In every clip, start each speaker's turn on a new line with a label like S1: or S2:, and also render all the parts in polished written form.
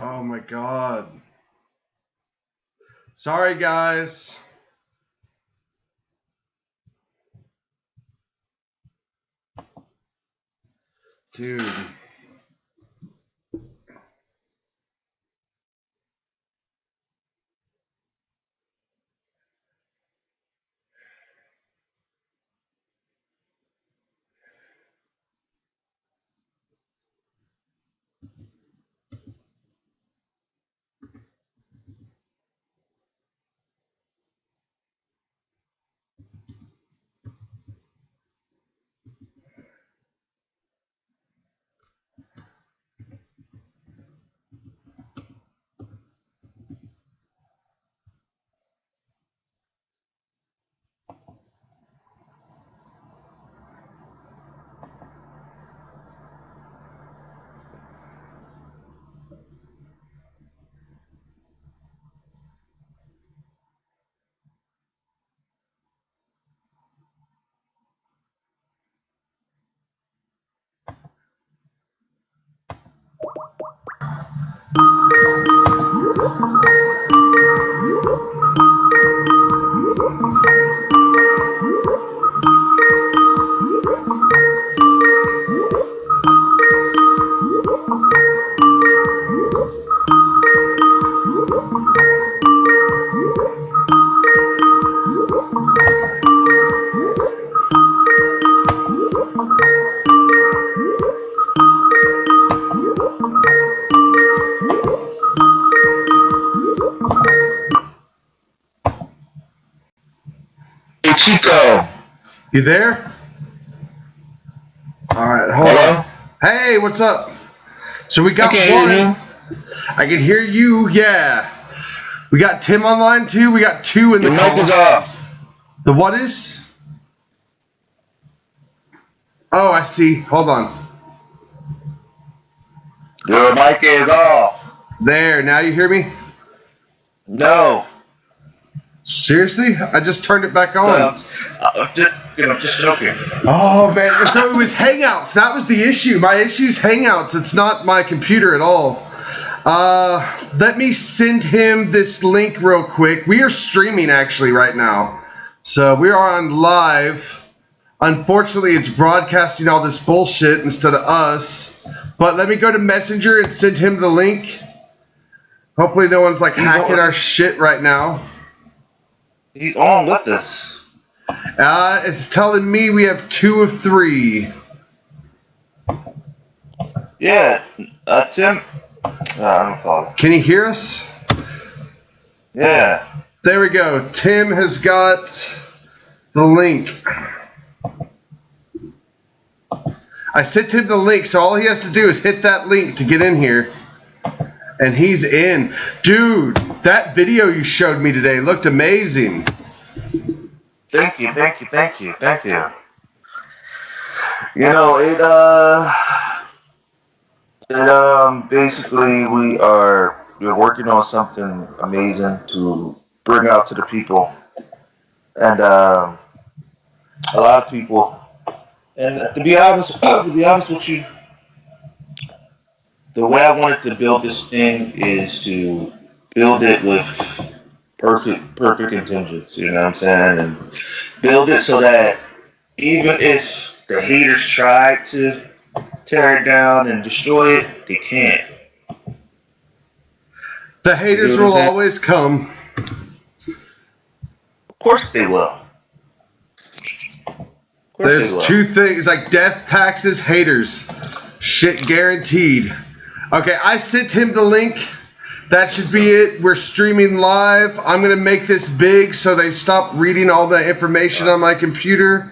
S1: Oh my god. Sorry, guys. Dude.
S2: Hey, Chico.
S1: You there? Alright, hold
S2: Hello?
S1: on. Hey, what's up? So we got
S2: Okay,
S1: one.
S2: you.
S1: I can hear you, yeah. We got Tim online too. We got two in the
S2: Your
S1: call.
S2: mic is off.
S1: The what is? Oh, I see. Hold on.
S2: Your mic is off.
S1: There, now you hear me?
S2: No.
S1: Seriously? I just turned it back on.
S2: Just joking.
S1: Oh man, so it was Hangouts. That was the issue. My issue is Hangouts. It's not my computer at all. Let me send him this link real quick. We are streaming actually right now. So we are on live. Unfortunately, it's broadcasting all this bullshit instead of us. But let me go to Messenger and send him the link. Hopefully no one's like hacking our shit right now.
S2: He's on with us.
S1: It's telling me we have 2 of 3.
S2: Yeah. Tim. I don't follow.
S1: Can you hear us?
S2: Yeah.
S1: There we go. Tim has got the link. I sent him the link, so all he has to do is hit that link to get in here. And he's in. Dude, that video you showed me today looked amazing.
S2: Thank you. You know, basically we're working on something amazing to bring out to the people. And a lot of people, and to be honest with you, the way I wanted to build this thing is to build it with perfect intentions, you know what I'm saying? And build it so that even if the haters try to tear it down and destroy it, they can't.
S1: The haters will always come.
S2: Of course they will.
S1: There's 2 things, like death, taxes, haters. Shit guaranteed. Okay, I sent him the link. That should be it. We're streaming live. I'm going to make this big so they stop reading all the information on my computer.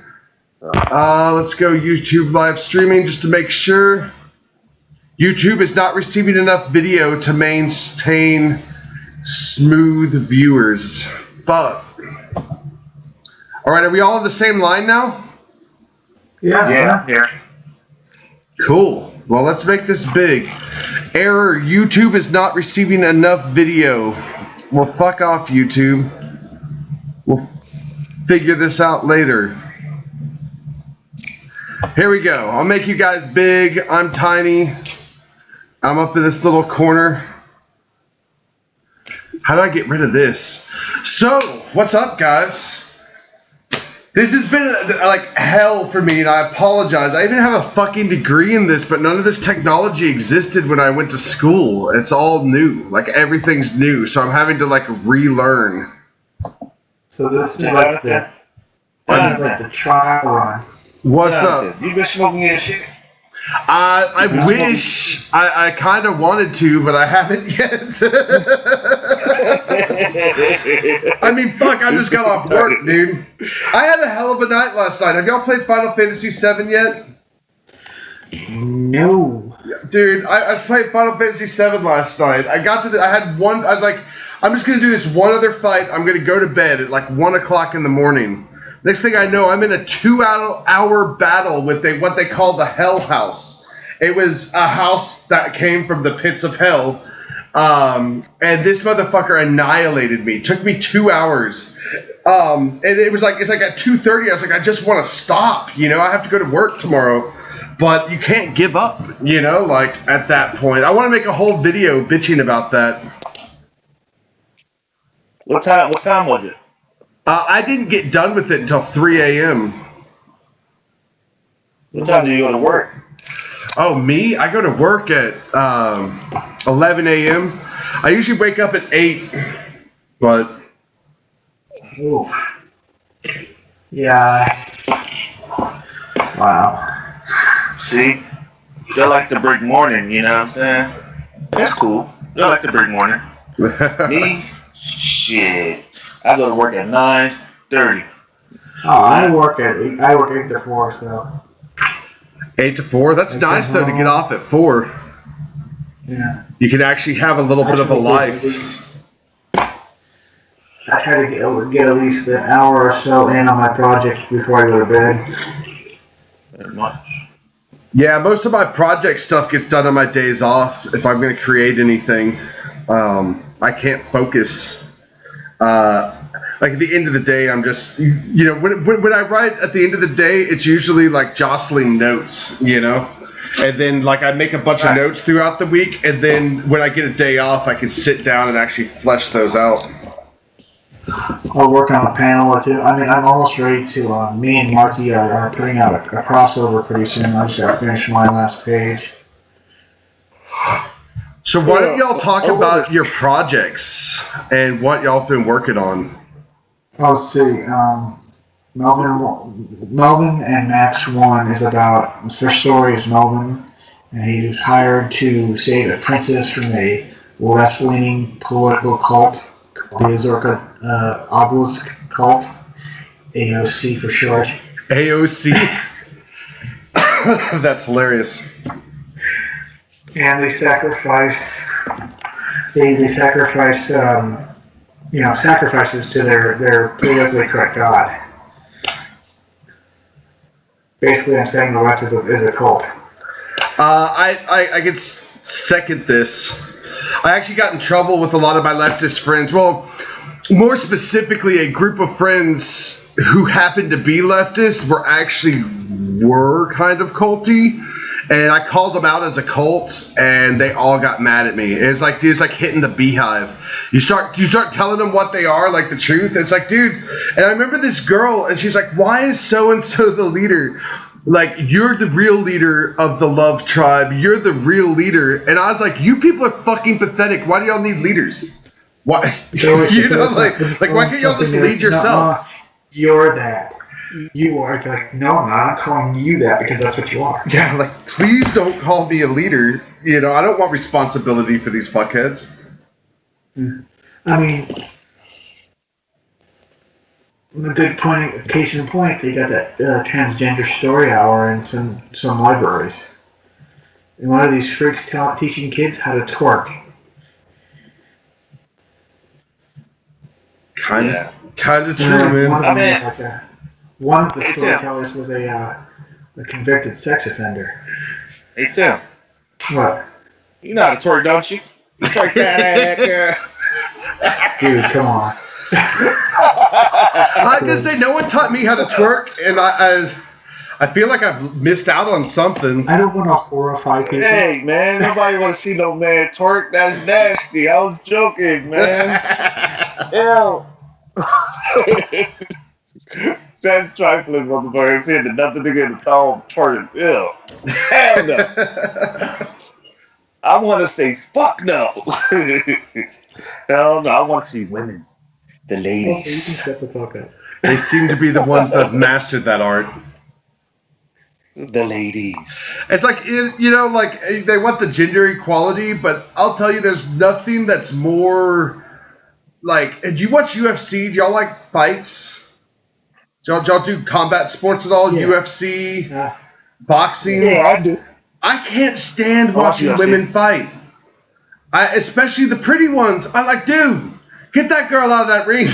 S1: Let's go YouTube live streaming just to make sure. YouTube is not receiving enough video to maintain smooth viewers. Fuck. Alright, are we all on the same line now?
S2: Yeah, here.
S1: Cool. Well, let's make this big. Error. YouTube is not receiving enough video. Well, fuck off, YouTube. We'll figure this out later. Here we go. I'll make you guys big. I'm tiny. I'm up in this little corner. How do I get rid of this? So, what's up, guys? This has been like hell for me, and I apologize. I even have a fucking degree in this, but none of this technology existed when I went to school. It's all new. Like, everything's new, so I'm having to, like, relearn.
S3: So this is like the trial run.
S1: What's up?
S2: You been smoking your shit?
S1: I wish I kind of wanted to, but I haven't yet. I mean, fuck, I just got off work, dude. I had a hell of a night last night. Have y'all played Final Fantasy VII yet?
S3: No.
S1: Dude, I was playing Final Fantasy VII last night. I was like, I'm just going to do this one other fight. I'm going to go to bed at like 1 o'clock in the morning. Next thing I know, I'm in a 2-hour battle with what they call the Hell House. It was a house that came from the pits of hell. And this motherfucker annihilated me. It took me 2 hours. And it's like at 2:30, I was like, I just want to stop. You know, I have to go to work tomorrow. But you can't give up, you know, like at that point. I want to make a whole video bitching about that.
S2: What time was it?
S1: I didn't get done with it until 3 a.m.
S2: What time do you go to work?
S1: Oh, me? I go to work at 11 a.m. I usually wake up at 8, but...
S3: Ooh. Yeah. Wow.
S2: See? They like the brick morning, you know what I'm saying? That's cool. They like the brick morning. Me? Shit. I go to work at 9:30.
S3: Oh, I work 8 to 4, so.
S1: 8 to 4? That's nice, though, to get off at 4.
S3: Yeah.
S1: You can actually have a little bit of a life.
S3: I try to get at least an hour or so in on my projects before I go to bed.
S2: Very much.
S1: Yeah, most of my project stuff gets done on my days off if I'm going to create anything. I can't focus. Like at the end of the day, I'm just, you know, when I write at the end of the day, it's usually like jostling notes, you know? And then like I make a bunch of notes throughout the week, and then when I get a day off, I can sit down and actually flesh those out.
S3: I'll work on a panel or two. I mean, I'm almost ready to, me and Marky are putting out a crossover pretty soon. I just gotta finish my last page.
S1: So why don't y'all talk about your projects and what y'all have been working on?
S3: Let's see. Melvin and Max 1 is about, the first story is Melvin, and he's hired to save a princess from a left-leaning political cult, the Azorka Obelisk cult, AOC for short.
S1: AOC? That's hilarious.
S3: And they sacrifice, sacrifices to their politically correct god. Basically, I'm saying the left is a cult.
S1: I could second this. I actually got in trouble with a lot of my leftist friends. Well, more specifically, a group of friends who happened to be leftist were kind of culty. And I called them out as a cult, and they all got mad at me. It's like, dude, it's like hitting the beehive. You start telling them what they are, like the truth. It's like, dude. And I remember this girl, and she's like, why is so-and-so the leader? Like, you're the real leader of the Love Tribe. You're the real leader. And I was like, you people are fucking pathetic. Why do y'all need leaders? Why? You know, like why can't y'all just lead yourself?
S3: You're that. You are. It's like, no, I'm not calling you that because that's what you are.
S1: Yeah, like, please don't call me a leader. You know, I don't want responsibility for these fuckheads.
S3: I mean, a good point, case in point, they got that transgender story hour in some libraries. And one of these freaks teaching kids how to twerk.
S1: Kind of true, man.
S3: One of the storytellers was a convicted sex offender.
S2: Hey, Tim.
S3: What?
S2: You know how to twerk, don't you? Twerk that girl.
S3: Dude, come on.
S1: I can say no one taught me how to twerk, and I feel like I've missed out on something.
S3: I don't want to horrify people.
S2: Hey man, nobody want to see no man twerk. That's nasty. I was joking, man. Ew. That trifling motherfucker said that nothing to get the thong twerking. Ew. Hell no. I want to say fuck no. Hell no. I want to see women, the
S3: Okay, you can
S2: ladies,
S3: shut the fuck up.
S1: They seem to be the ones that have mastered that art.
S2: the ladies.
S1: It's like, like they want the gender equality, but I'll tell you, there's nothing that's more like. Do you watch UFC? Do y'all like fights? Do y'all do combat sports at all?
S3: Yeah.
S1: UFC,
S3: Uh,
S1: boxing?
S2: Yeah, I do.
S1: I can't stand
S2: I watch
S1: watching
S2: UFC.
S1: women fight. Especially the pretty ones. I'm like, dude, get that girl out of that ring.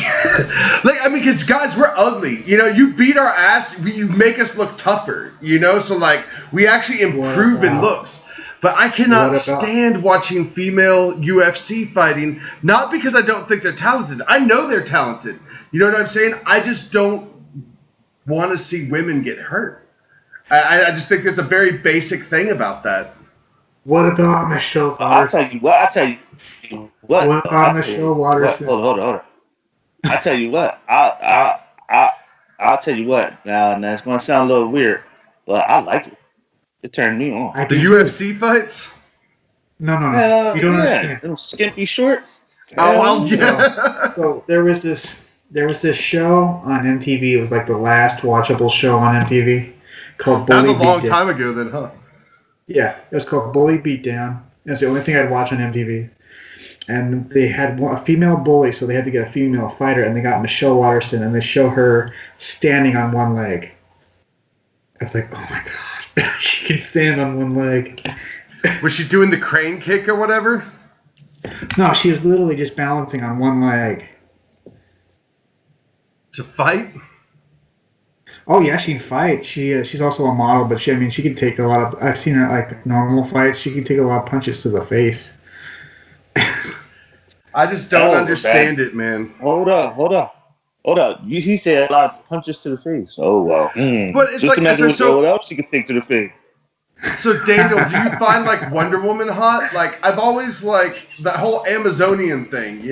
S1: Because guys, we're ugly. You beat our ass. You make us look tougher. So like, we actually improve in looks. But I cannot stand watching female UFC fighting. Not because I don't think they're talented. I know they're talented. You know what I'm saying? I just don't want to see women get hurt. I just think there's a very basic thing about that.
S3: what about Michelle
S2: I'll
S3: Watterson?
S2: tell you what. I'll tell you what.
S3: What about Michelle Watterson?
S2: Hold on. I tell you what. I'll tell you what. Now it's gonna sound a little weird, but I like it. It turned me on.
S3: I
S1: The
S3: do-
S1: UFC fights?
S3: No.
S2: Hell
S3: You don't
S2: yeah.
S3: understand.
S2: Them skimpy shorts.
S1: Oh, well,
S2: Hell
S1: yeah.
S3: So there was this show on MTV. It was like the last watchable show on MTV called
S1: That was
S3: Bully
S1: a long
S3: Beatdown.
S1: time ago then, huh?
S3: Yeah, it was called Bully Beatdown. That's the only thing I'd watch on MTV. And they had a female bully, so they had to get a female fighter, and they got Michelle Watterson, and they show her standing on one leg. I was like, oh my god, she can stand on one leg.
S1: Was she doing the crane kick or whatever?
S3: No, she was literally just balancing on one leg.
S1: To fight?
S3: Oh yeah, she can fight. She's also a model, but she can take a lot of. I've seen her like normal fights. She can take a lot of punches to the face.
S1: I just don't understand it, man.
S2: Hold up. He said a lot of punches to the face. Oh wow.
S1: But it's
S2: just
S1: like,
S2: imagine
S1: so-
S2: what else you could think to the face.
S1: So, Daniel, do you find like Wonder Woman hot? Like, I've always like that whole Amazonian thing,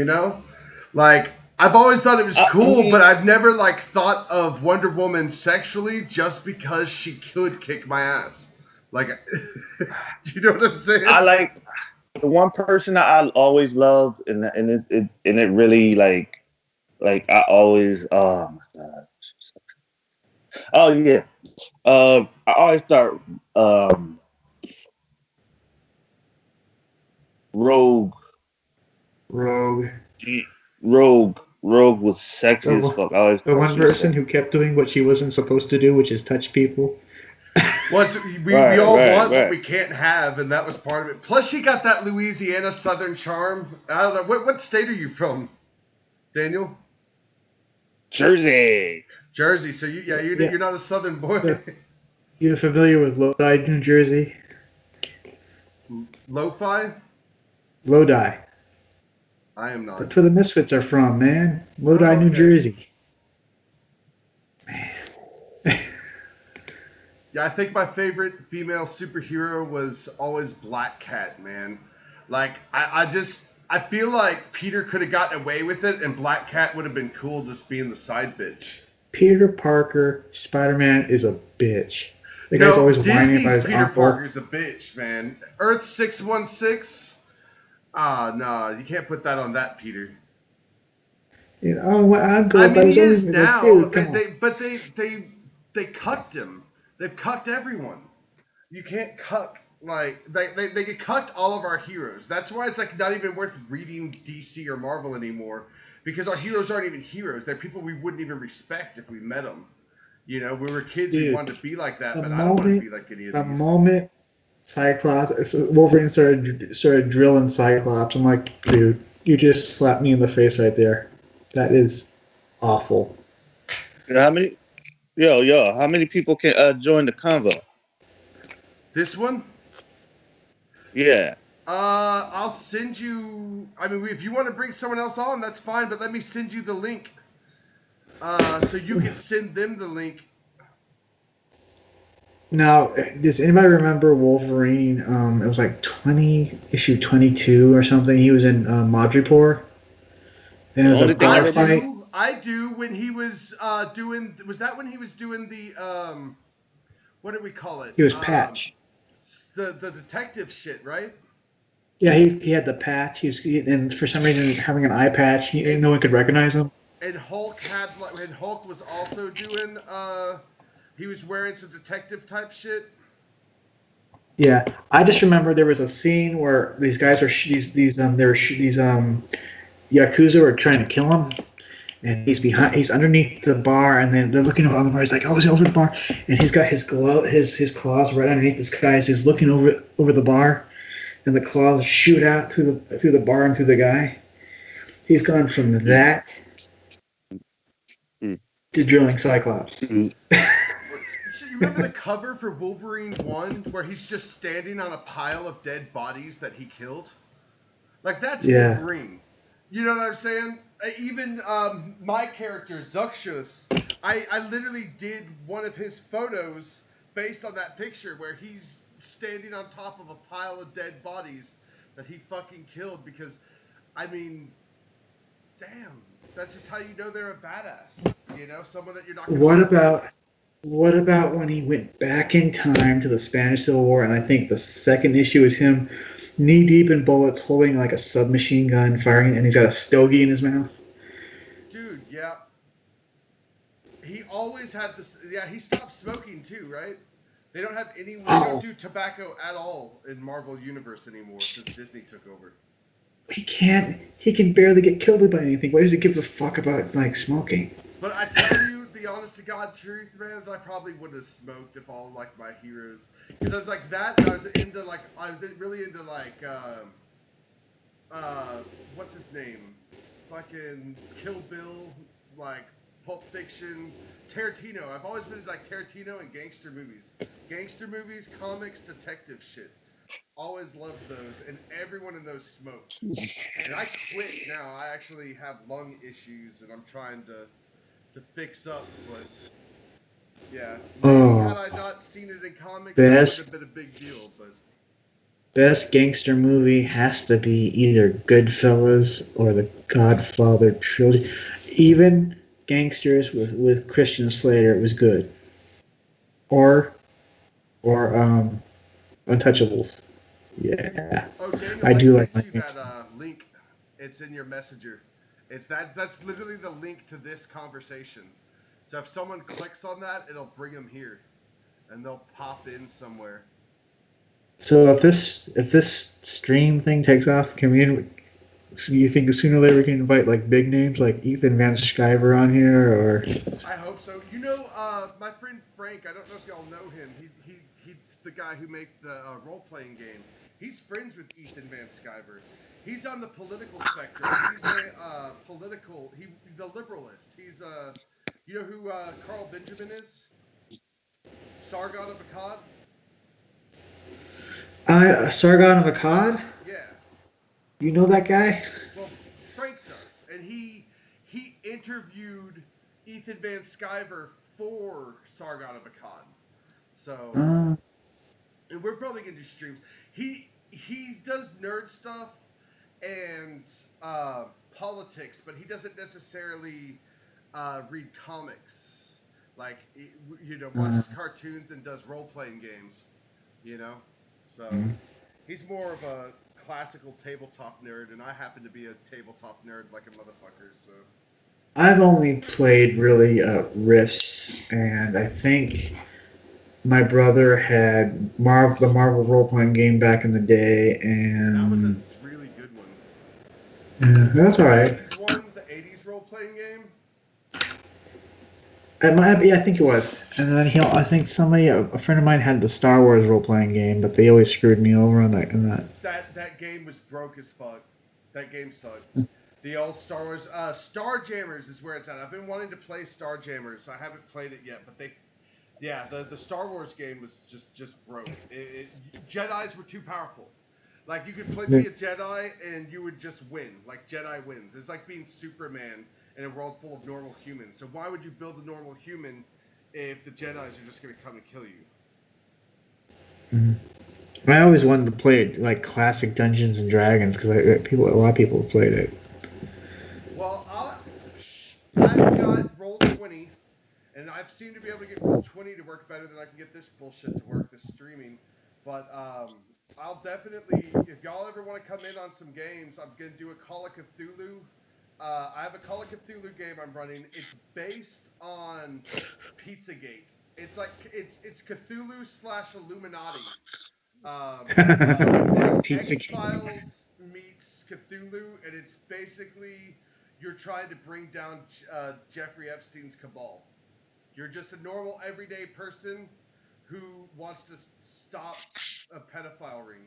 S1: Like, I've always thought it was cool, but I've never like thought of Wonder Woman sexually just because she could kick my ass. Like, do you know what I'm saying?
S2: I like the one person that I always loved, and it really like I always oh my god. Oh yeah. I always thought Rogue was sexy as fuck. I always
S3: The
S2: thought
S3: one
S2: she was
S3: person who kept doing what she wasn't supposed to do, which is touch people.
S1: We all want what we can't have, and that was part of it. Plus, she got that Louisiana Southern charm. I don't know. What state are you from, Daniel?
S2: Jersey.
S1: Jersey. So, you're not a Southern boy.
S3: Yeah. You're familiar with Lodi, New Jersey?
S1: Lo-fi?
S3: Lodi.
S1: I am not.
S3: That's where the Misfits are from, man. Lodi, New
S1: okay.
S3: Jersey.
S1: Yeah, I think my favorite female superhero was always Black Cat, man. Like, I feel like Peter could have gotten away with it, and Black Cat would have been cool just being the side bitch.
S3: Peter Parker, Spider-Man is a bitch. The guy's always whining
S1: Disney's
S3: about his
S1: Peter
S3: uncle.
S1: Parker's a bitch, man. Earth 616? No, you can't put that on that Peter.
S3: You know, uncle,
S1: I mean, he is
S3: dude,
S1: now.
S3: come on.
S1: They cucked him. They've cucked everyone. You can't cuck like they get cucked all of our heroes. That's why it's like not even worth reading DC or Marvel anymore, because our heroes aren't even heroes. They're people we wouldn't even respect if we met them. We were kids.
S3: Dude,
S1: we wanted to be like that, but I don't want to be like any of
S3: The
S1: these.
S3: moment Cyclops, Wolverine started drilling Cyclops, I'm like, dude, you just slapped me in the face right there. That is awful.
S2: You know how many? How many people can join the convo?
S1: This one?
S2: Yeah.
S1: I'll send you. I mean, if you want to bring someone else on, that's fine. But let me send you the link. So you can send them the link.
S3: Now, does anybody remember Wolverine? It was like issue 22 or something. He was in Madripoor, and it
S4: The
S3: was a
S4: only thing I
S3: bar
S1: I
S4: remember,
S3: fight.
S1: do. I do. When he was doing. Was that when he was doing the what do we call it?
S3: He was Patch.
S1: The detective shit, right?
S3: Yeah, he had the patch. And for some reason having an eye patch, no one could recognize him.
S1: And Hulk had like, and Hulk was also doing. He was wearing some detective type shit.
S3: Yeah, I just remember there was a scene where these guys are these yakuza were trying to kill him, and he's underneath the bar, and then they're looking over the bar. He's like, oh, he's over the bar, and he's got his claws right underneath this guy. So he's looking over the bar, and the claws shoot out through the bar and through the guy. He's gone from that
S4: Mm.
S3: to drilling Cyclops.
S4: Mm.
S1: You remember the cover for Wolverine 1 where he's just standing on a pile of dead bodies that he killed? Like, that's
S3: Yeah.
S1: Wolverine. You know what I'm saying? Even my character, Zuxus, I literally did one of his photos based on that picture where he's standing on top of a pile of dead bodies that he fucking killed because, I mean, damn, that's just how you know they're a badass. You know, someone that you're not going to...
S3: What about when he went back in time to the Spanish Civil War, and I think the second issue is him knee deep in bullets, holding like a submachine gun, firing, and he's got a stogie in his mouth.
S1: Dude, yeah. He always had this. Yeah, he stopped smoking too, right? They don't have any. They don't do tobacco at all in Marvel Universe anymore since Disney took over.
S3: He can't. He can barely get killed by anything. Why does he give a fuck about like smoking?
S1: But I tell you, the honest to God truth, man, is I probably would have smoked if all like my heroes, because I was like that. And I was into like really into like what's his name, fucking Kill Bill, like Pulp Fiction, Tarantino. I've always been into like Tarantino and gangster movies, comics, detective shit. Always loved those, and everyone in those smoked. And I quit now. I actually have lung issues, and I'm trying to fix up. But yeah, maybe had I not seen it in comics, that would have been a big deal. But
S3: Best gangster movie has to be either Goodfellas or The Godfather trilogy. Even Gangsters with Christian Slater was good. Or Untouchables. Yeah,
S1: oh, Daniel,
S3: I
S1: I
S3: do like
S1: sent
S3: my
S1: you
S3: gangster.
S1: that link. It's in your messenger. It's that. That's literally the link to this conversation. So if someone clicks on that, it'll bring them here, and they'll pop in somewhere.
S3: So if this stream thing takes off, you think sooner or later we can invite like big names like Ethan Van Sciver on here, or
S1: I hope so. You know, my friend Frank. I don't know if y'all know him. He's the guy who made the role playing game. He's friends with Ethan Van Sciver. He's on the political spectrum. He's a the liberalist. He's you know who Carl Benjamin is? Sargon of Akkad.
S3: Sargon of Akkad?
S1: Yeah.
S3: You know that guy?
S1: Well, Frank does, and he interviewed Ethan Van Sciver for Sargon of Akkad. So,
S3: Uh,
S1: and we're probably gonna do streams. He does nerd stuff and politics, but he doesn't necessarily read comics. Like watches cartoons and does role playing games. You know, so he's more of a classical tabletop nerd, and I happen to be a tabletop nerd like a motherfucker. So
S3: I've only played really Rifts, and I think my brother had the Marvel role playing game back in the day,
S1: that was a
S3: and
S1: really good one.
S3: that's all right.
S1: The 80s role playing game.
S3: I think it was. And then I think a friend of mine had the Star Wars role playing game, but they always screwed me over on that.
S1: That game was broke as fuck. That game sucked. The old Star Wars, Starjammers is where it's at. I've been wanting to play Starjammers. I haven't played it yet, but the Star Wars game was just broke. Jedi's were too powerful. Like you could be a Jedi and you would just win. Like Jedi wins. It's like being Superman in a world full of normal humans. So why would you build a normal human if the Jedi's are just gonna come and kill you?
S3: I always wanted to play like classic Dungeons and Dragons because a lot of people have played it.
S1: Well, I've got Roll20, and I've seemed to be able to get Roll20 to work better than I can get this bullshit to work, this streaming. But I'll definitely, if y'all ever want to come in on some games, I'm gonna do a Call of Cthulhu. I have a Call of Cthulhu game I'm running. It's based on Pizzagate. It's like it's Cthulhu / Illuminati. So it's like
S3: Pizza
S1: X Files meets Cthulhu, and it's basically you're trying to bring down Jeffrey Epstein's cabal. You're just a normal, everyday person who wants to stop a pedophile ring,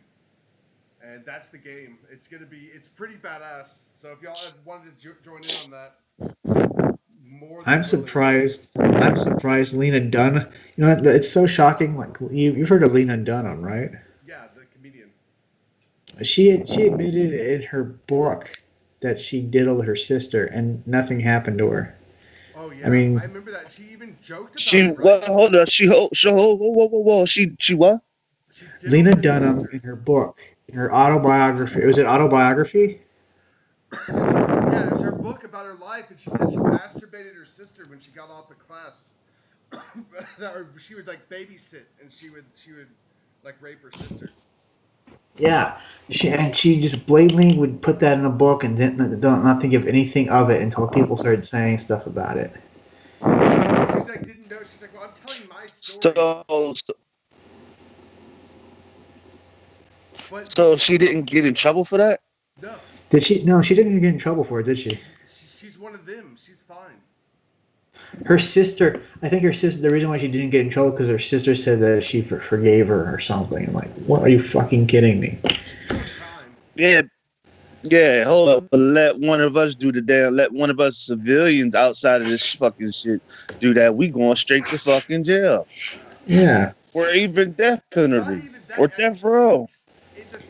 S1: and that's the game. It's pretty badass. So if y'all wanted to join in on that, more than
S3: I'm surprised. I'm surprised Lena Dunham. You know, it's so shocking. Like you've heard of Lena Dunham, right?
S1: Yeah, the comedian.
S3: She admitted in her book that she diddled her sister, and nothing happened to her.
S1: Oh yeah,
S3: I mean,
S1: I remember that. She even joked about
S2: She
S1: it. Right?
S2: hold up. Whoa. She what?
S1: She
S3: Lena
S1: diddled her
S3: Dunham
S1: sister.
S3: in her book, in her autobiography. Was it autobiography?
S1: Yeah, it was her book about her life, and she said she masturbated her sister when she got off of class. Or she would like babysit, and she would like rape her sister.
S3: Yeah, she just blatantly would put that in a book and didn't not think of anything of it until people started saying stuff about it.
S1: She's like didn't know. She's like, well, I'm telling my story.
S2: So she didn't get in trouble for that?
S1: No.
S3: Did she? No, she didn't get in trouble for it, did she?
S1: She's one of them. She's fine.
S3: Her sister, I think her sister. The reason why she didn't get in trouble because her sister said that she forgave her or something. I'm like, what? Are you fucking kidding me?
S1: She's still in time.
S2: Yeah. Hold up, but let one of us do the damn. Let one of us civilians outside of this fucking shit do that. We going straight to fucking jail.
S3: Yeah.
S2: Or even death penalty. Or death row.
S1: The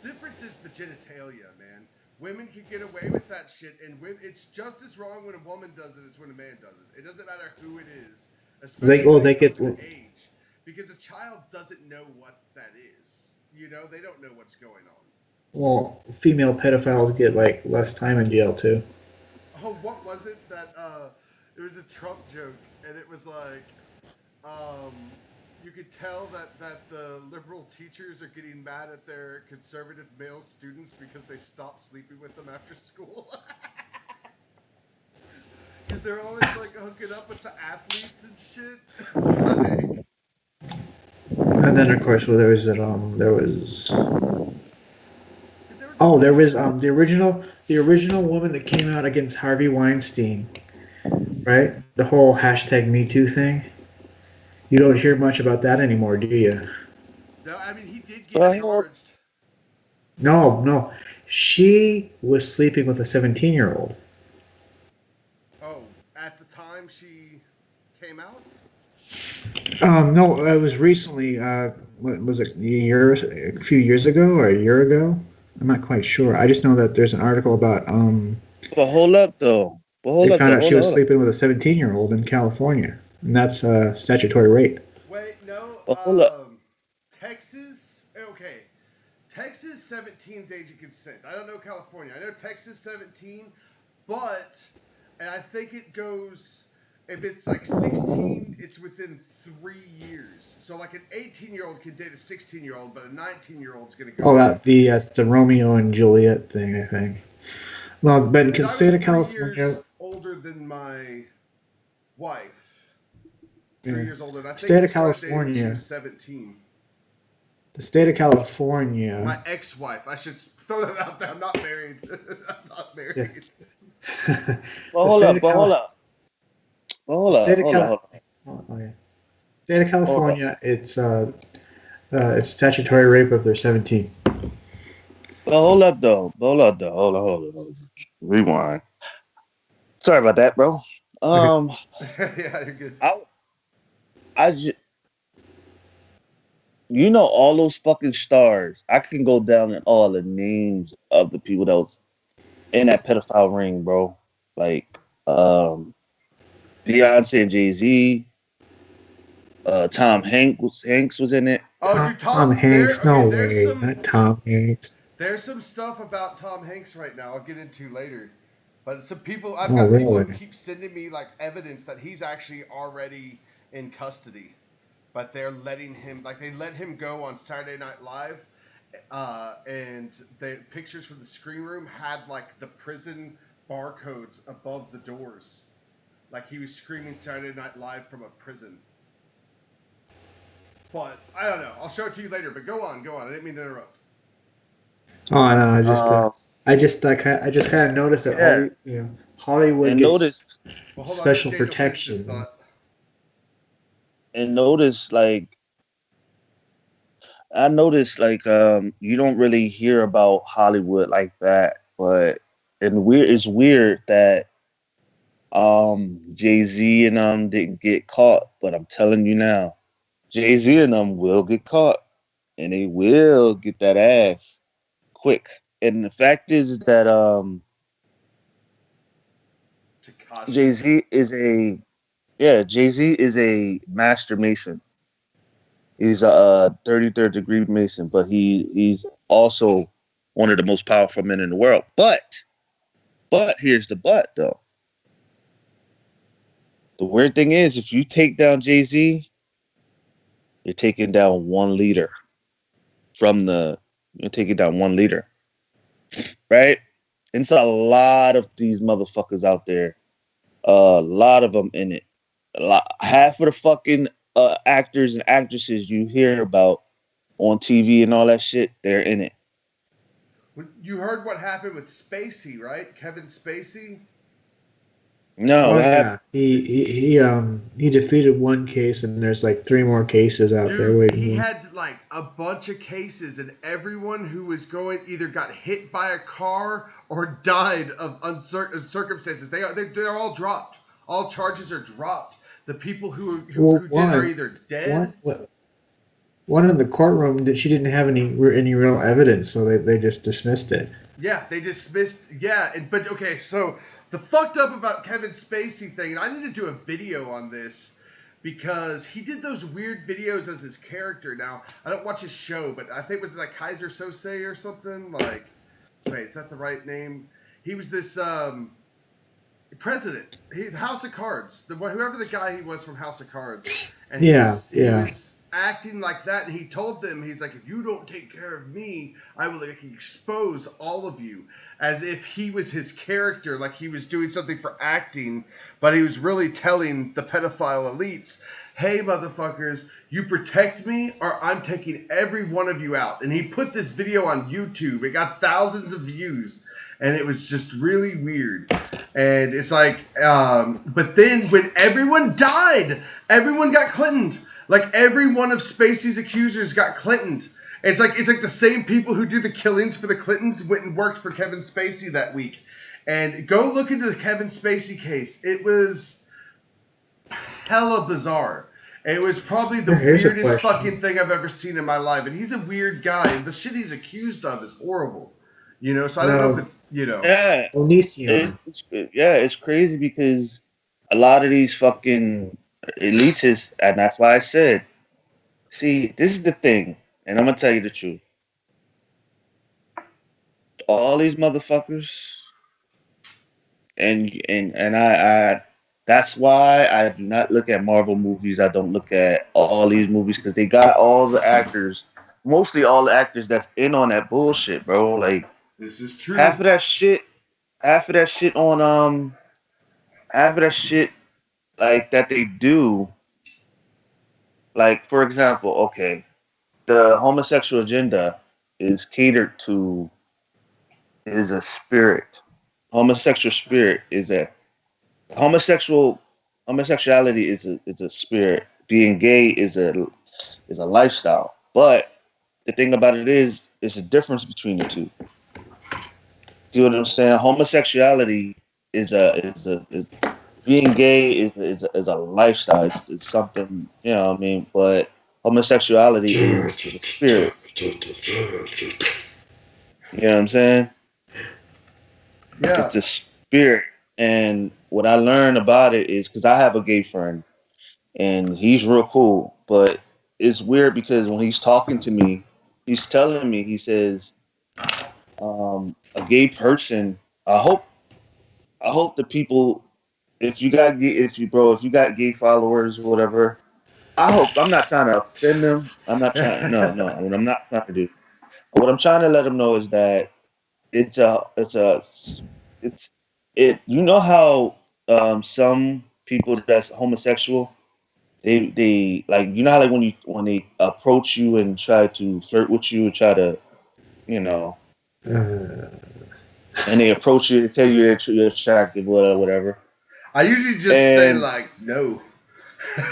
S1: difference is the genitalia, man. Women can get away with that shit, and it's just as wrong when a woman does it as when a man does it. It doesn't matter who it is, especially when it comes to age, because a child doesn't know what that is. You know, they don't know what's going on.
S3: Well, female pedophiles get like less time in jail too.
S1: Oh, what was it that it was a Trump joke, and it was like you could tell that the liberal teachers are getting mad at their conservative male students because they stopped sleeping with them after school. Because they're always like hooking up with the athletes and shit.
S3: And then of course, well, there was the original woman that came out against Harvey Weinstein, right? The whole #MeToo thing. You don't hear much about that anymore, do you?
S1: No, I mean he did get charged.
S3: No. She was sleeping with a 17-year-old.
S1: Oh, at the time she came out?
S3: No, it was recently. What was it? A few years ago, or a year ago? I'm not quite sure. I just know that there's an article about.
S2: But hold up, though.
S3: They found out she was sleeping with a 17-year-old in California, and that's statutory rape.
S1: Wait, no.
S2: Hold up.
S1: Texas. Okay, Texas 17's age of consent. I don't know California. I know Texas 17, and I think it goes. If it's like 16, it's within 3 years. So like an 18-year-old can date a 16-year-old, but a 19-year-old's gonna go.
S3: Oh, it's the Romeo and Juliet thing, I think. Well, but in the state of California,
S1: years older than my wife. 3 years older. And I think
S3: state of California.
S1: She was 17.
S3: The state of California.
S1: My ex-wife. I should throw that out there. I'm not married. I'm not married.
S3: Yeah.
S2: Hold up.
S3: State of California, it's statutory rape if they're 17.
S2: Well, hold up, though. Hold on. Rewind. Sorry about that, bro.
S1: Yeah, you're good.
S2: You know all those fucking stars. I can go down in all the names of the people that was in that pedophile ring, bro. Like, Beyonce and Jay-Z, Tom Hanks was in it.
S1: Oh, dude,
S3: Tom Hanks? No way, not Tom Hanks.
S1: there's some stuff about Tom Hanks right now. I'll get into later. But some people, I've
S3: Oh,
S1: got people who
S3: really?
S1: keep sending me like evidence that he's actually already in custody, but they're letting him, like they let him go on Saturday Night Live, and the pictures from the screen room had like the prison barcodes above the doors, like he was screaming Saturday Night Live from a prison. But I don't know. I'll show it to you later. But go on, go on. I didn't mean to interrupt.
S3: Oh no,
S2: Um,
S3: I just kind of noticed that
S2: yeah,
S3: Hollywood
S2: and
S3: gets
S2: notice
S1: Well, hold on. Let
S3: special
S1: Daniel finish this
S3: protection.
S1: thought.
S2: and notice like I noticed like you don't really hear about Hollywood like that, but it's weird that Jay Z and didn't get caught, but I'm telling you now, Jay Z and them will get caught, and they will get that ass quick. And the fact is that
S1: Takashi.
S2: Jay Z is a Jay Z is a master mason. He's a 33rd degree mason, but he's also one of the most powerful men in the world. But here's the but though. The weird thing is, if you take down Jay Z, you're taking down one leader from the. You're taking down one leader, right? And it's a lot of these motherfuckers out there. A lot of them in it. Half of the fucking actors and actresses you hear about on TV and all that shit, they're in it.
S1: You heard what happened with Spacey, right? Kevin Spacey.
S2: No,
S3: Oh
S2: what happened?
S3: yeah, he defeated one case, and there's like three more cases out there
S1: Dude, he
S3: waiting.
S1: had like a bunch of cases, and everyone who was going either got hit by a car or died of uncertain circumstances. They're all dropped. All charges are dropped. The people
S3: Well,
S1: who did are either dead.
S3: one in the courtroom that she didn't have any real evidence, so they just dismissed it.
S1: Yeah, they dismissed. Yeah, but okay. So the fucked up about Kevin Spacey thing, and I need to do a video on this because he did those weird videos as his character. Now I don't watch his show, but I think it was like Kaiser Sose or something. Like, wait, is that the right name? He was this president. House of Cards. Whoever the guy he was from House of Cards, and
S3: Yeah,
S1: he
S3: yeah.
S1: was acting like that, and he told them, he's like, if you don't take care of me, I will like expose all of you, as if he was his character, like he was doing something for acting, but he was really telling the pedophile elites, hey motherfuckers, you protect me or I'm taking every one of you out. And he put this video on YouTube. It got thousands of views, and it was just really weird. And it's like, but then when everyone died, everyone got Clintoned. Like every one of Spacey's accusers got Clintoned. It's like the same people who do the killings for the Clintons went and worked for Kevin Spacey that week. And go look into the Kevin Spacey case. It was hella bizarre. It was probably the
S3: Here's a
S1: weirdest
S3: question.
S1: fucking thing I've ever seen in my life. And he's a weird guy. And the shit he's accused of is horrible. You know, so I don't know if it's, you know.
S2: Yeah,
S3: Onision.
S2: it's crazy because a lot of these fucking elitists, and that's why I said, see, this is the thing, and I'm gonna tell you the truth. All these motherfuckers, and I that's why I do not look at Marvel movies. I don't look at all these movies because they got all the actors, mostly all the actors that's in on that bullshit, bro. Like
S1: This is true.
S2: half of that shit, half of that shit on half of that shit like that they do. Like for example, okay, the homosexual agenda is catered to is a spirit. Homosexual spirit is a homosexual homosexuality is a spirit. Being gay is a lifestyle. But the thing about it is a difference between the two. Do you know what I'm saying? Homosexuality is being gay is a lifestyle. It's something, you know what I mean? But homosexuality is a spirit. You know what I'm saying?
S1: Yeah.
S2: It's a spirit. And what I learned about it is because I have a gay friend and he's real cool. But it's weird because when he's talking to me, he's telling me, he says, a gay person. I hope the people, if you got gay, if you got gay followers or whatever, I hope I'm not trying to offend them. I'm not trying. No, no. What I'm not trying to do. What I'm trying to let them know is that it's a, it's a, it's it. You know how some people that's homosexual, they like, you know how like when they approach you and try to flirt with you and try to, you know,
S3: Uh,
S2: and they approach you, they tell you that you're attractive, whatever.
S1: I usually just say
S2: And
S1: like no.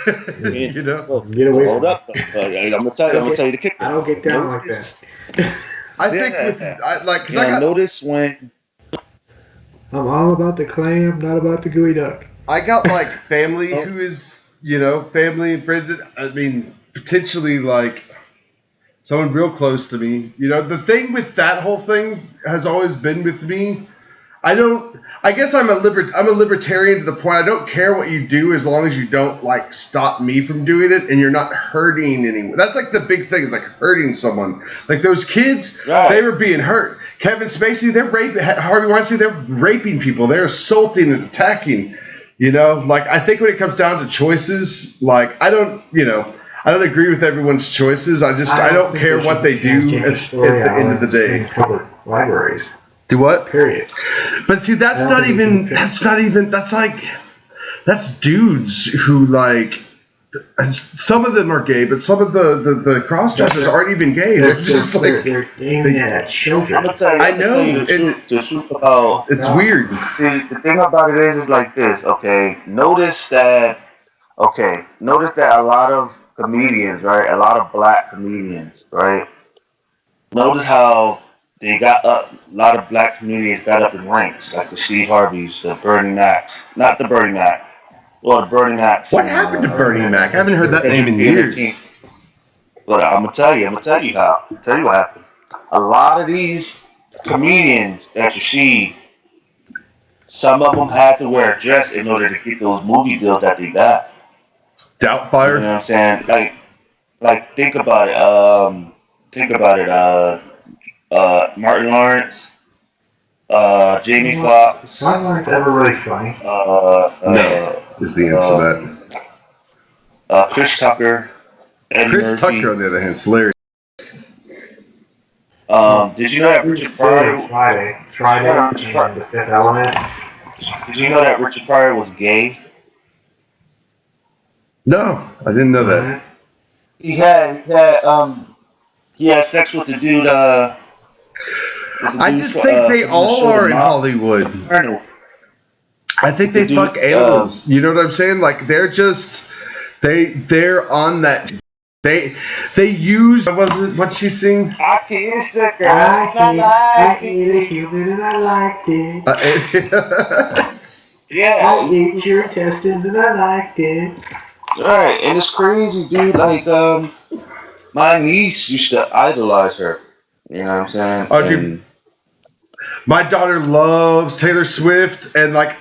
S2: yeah,
S1: You know.
S2: look,
S3: Get away
S2: hold
S3: from me.
S2: up. I'm gonna tell you. I'm gonna tell you the
S3: I
S2: kicker.
S3: don't get down like
S2: Notice,
S3: that.
S1: I think with
S2: yeah.
S1: cause I got
S2: Notice when.
S3: I'm all about the clam, not about the gooey duck.
S1: I got like family
S2: Oh,
S1: who is, family and friends. I mean, potentially like someone real close to me. The thing with that whole thing has always been with me. I don't. I guess I'm a libertarian to the point I don't care what you do as long as you don't like stop me from doing it and you're not hurting anyone. That's like the big thing is like hurting someone. Like those kids, they
S2: right.
S1: were being hurt. Kevin Spacey, they're raping. Harvey Weinstein, they're raping people. They're assaulting and attacking. Like I think when it comes down to choices, like I don't agree with everyone's choices. I don't
S3: think
S1: care
S3: they
S1: what
S3: should
S1: they do
S3: transgender
S1: at
S3: story
S1: the end of the
S3: in
S1: day.
S3: public libraries.
S1: Do what?
S3: Period.
S1: But see,
S3: I don't think it should
S1: that's dudes who like, some of them are gay, but some of the cross dressers aren't even gay. They're just like,
S3: they're aiming it at
S2: I'm
S3: children.
S2: gonna tell you.
S1: I
S2: I'm gonna tell you
S1: know,
S2: the
S1: and
S2: truth. The truth about.
S1: it's weird.
S2: See, the thing about it is like this. Okay, notice that. Okay, notice that a lot of comedians, right? A lot of black comedians, right? Notice how they got up. A lot of black comedians got up in ranks, like the Steve Harveys, the Bernie Macs, not the Bernie Mac, well, the Bernie Macs,
S1: What happened to Bernie Mac? I haven't heard that name in
S2: entertain.
S1: years.
S2: But I'm gonna tell you. I'm gonna tell you how. Tell you what happened. A lot of these comedians that you see, some of them had to wear a dress in order to get those movie deals that they got. You know what
S1: Doubtfire.
S2: I'm saying? Like think about it. Think about it. Martin Lawrence, Jamie Foxx,
S3: Sidelining's ever really funny.
S1: No, is the answer to
S2: Chris Tucker,
S1: that.
S2: Eddie
S1: Chris Tucker,
S2: Murphy.
S1: on the other hand, is hilarious.
S2: Did you know that Richard Pryor?
S3: Friday, and The Fifth Element.
S2: Did you know that Richard Pryor was gay?
S1: No, I didn't know that.
S2: He had sex with the dude.
S1: I just think they all are in Hollywood. I think they fuck animals. You know what I'm saying? Like they're on that. They use what she sing?
S2: I kissed the girl.
S3: I ate a human and I liked it.
S2: Yeah.
S3: I ate your intestines and I liked it.
S2: Right, and it's crazy, dude. Like, my niece used to idolize her. You know what I'm saying?
S1: Oh, dude, my daughter loves Taylor Swift, and like,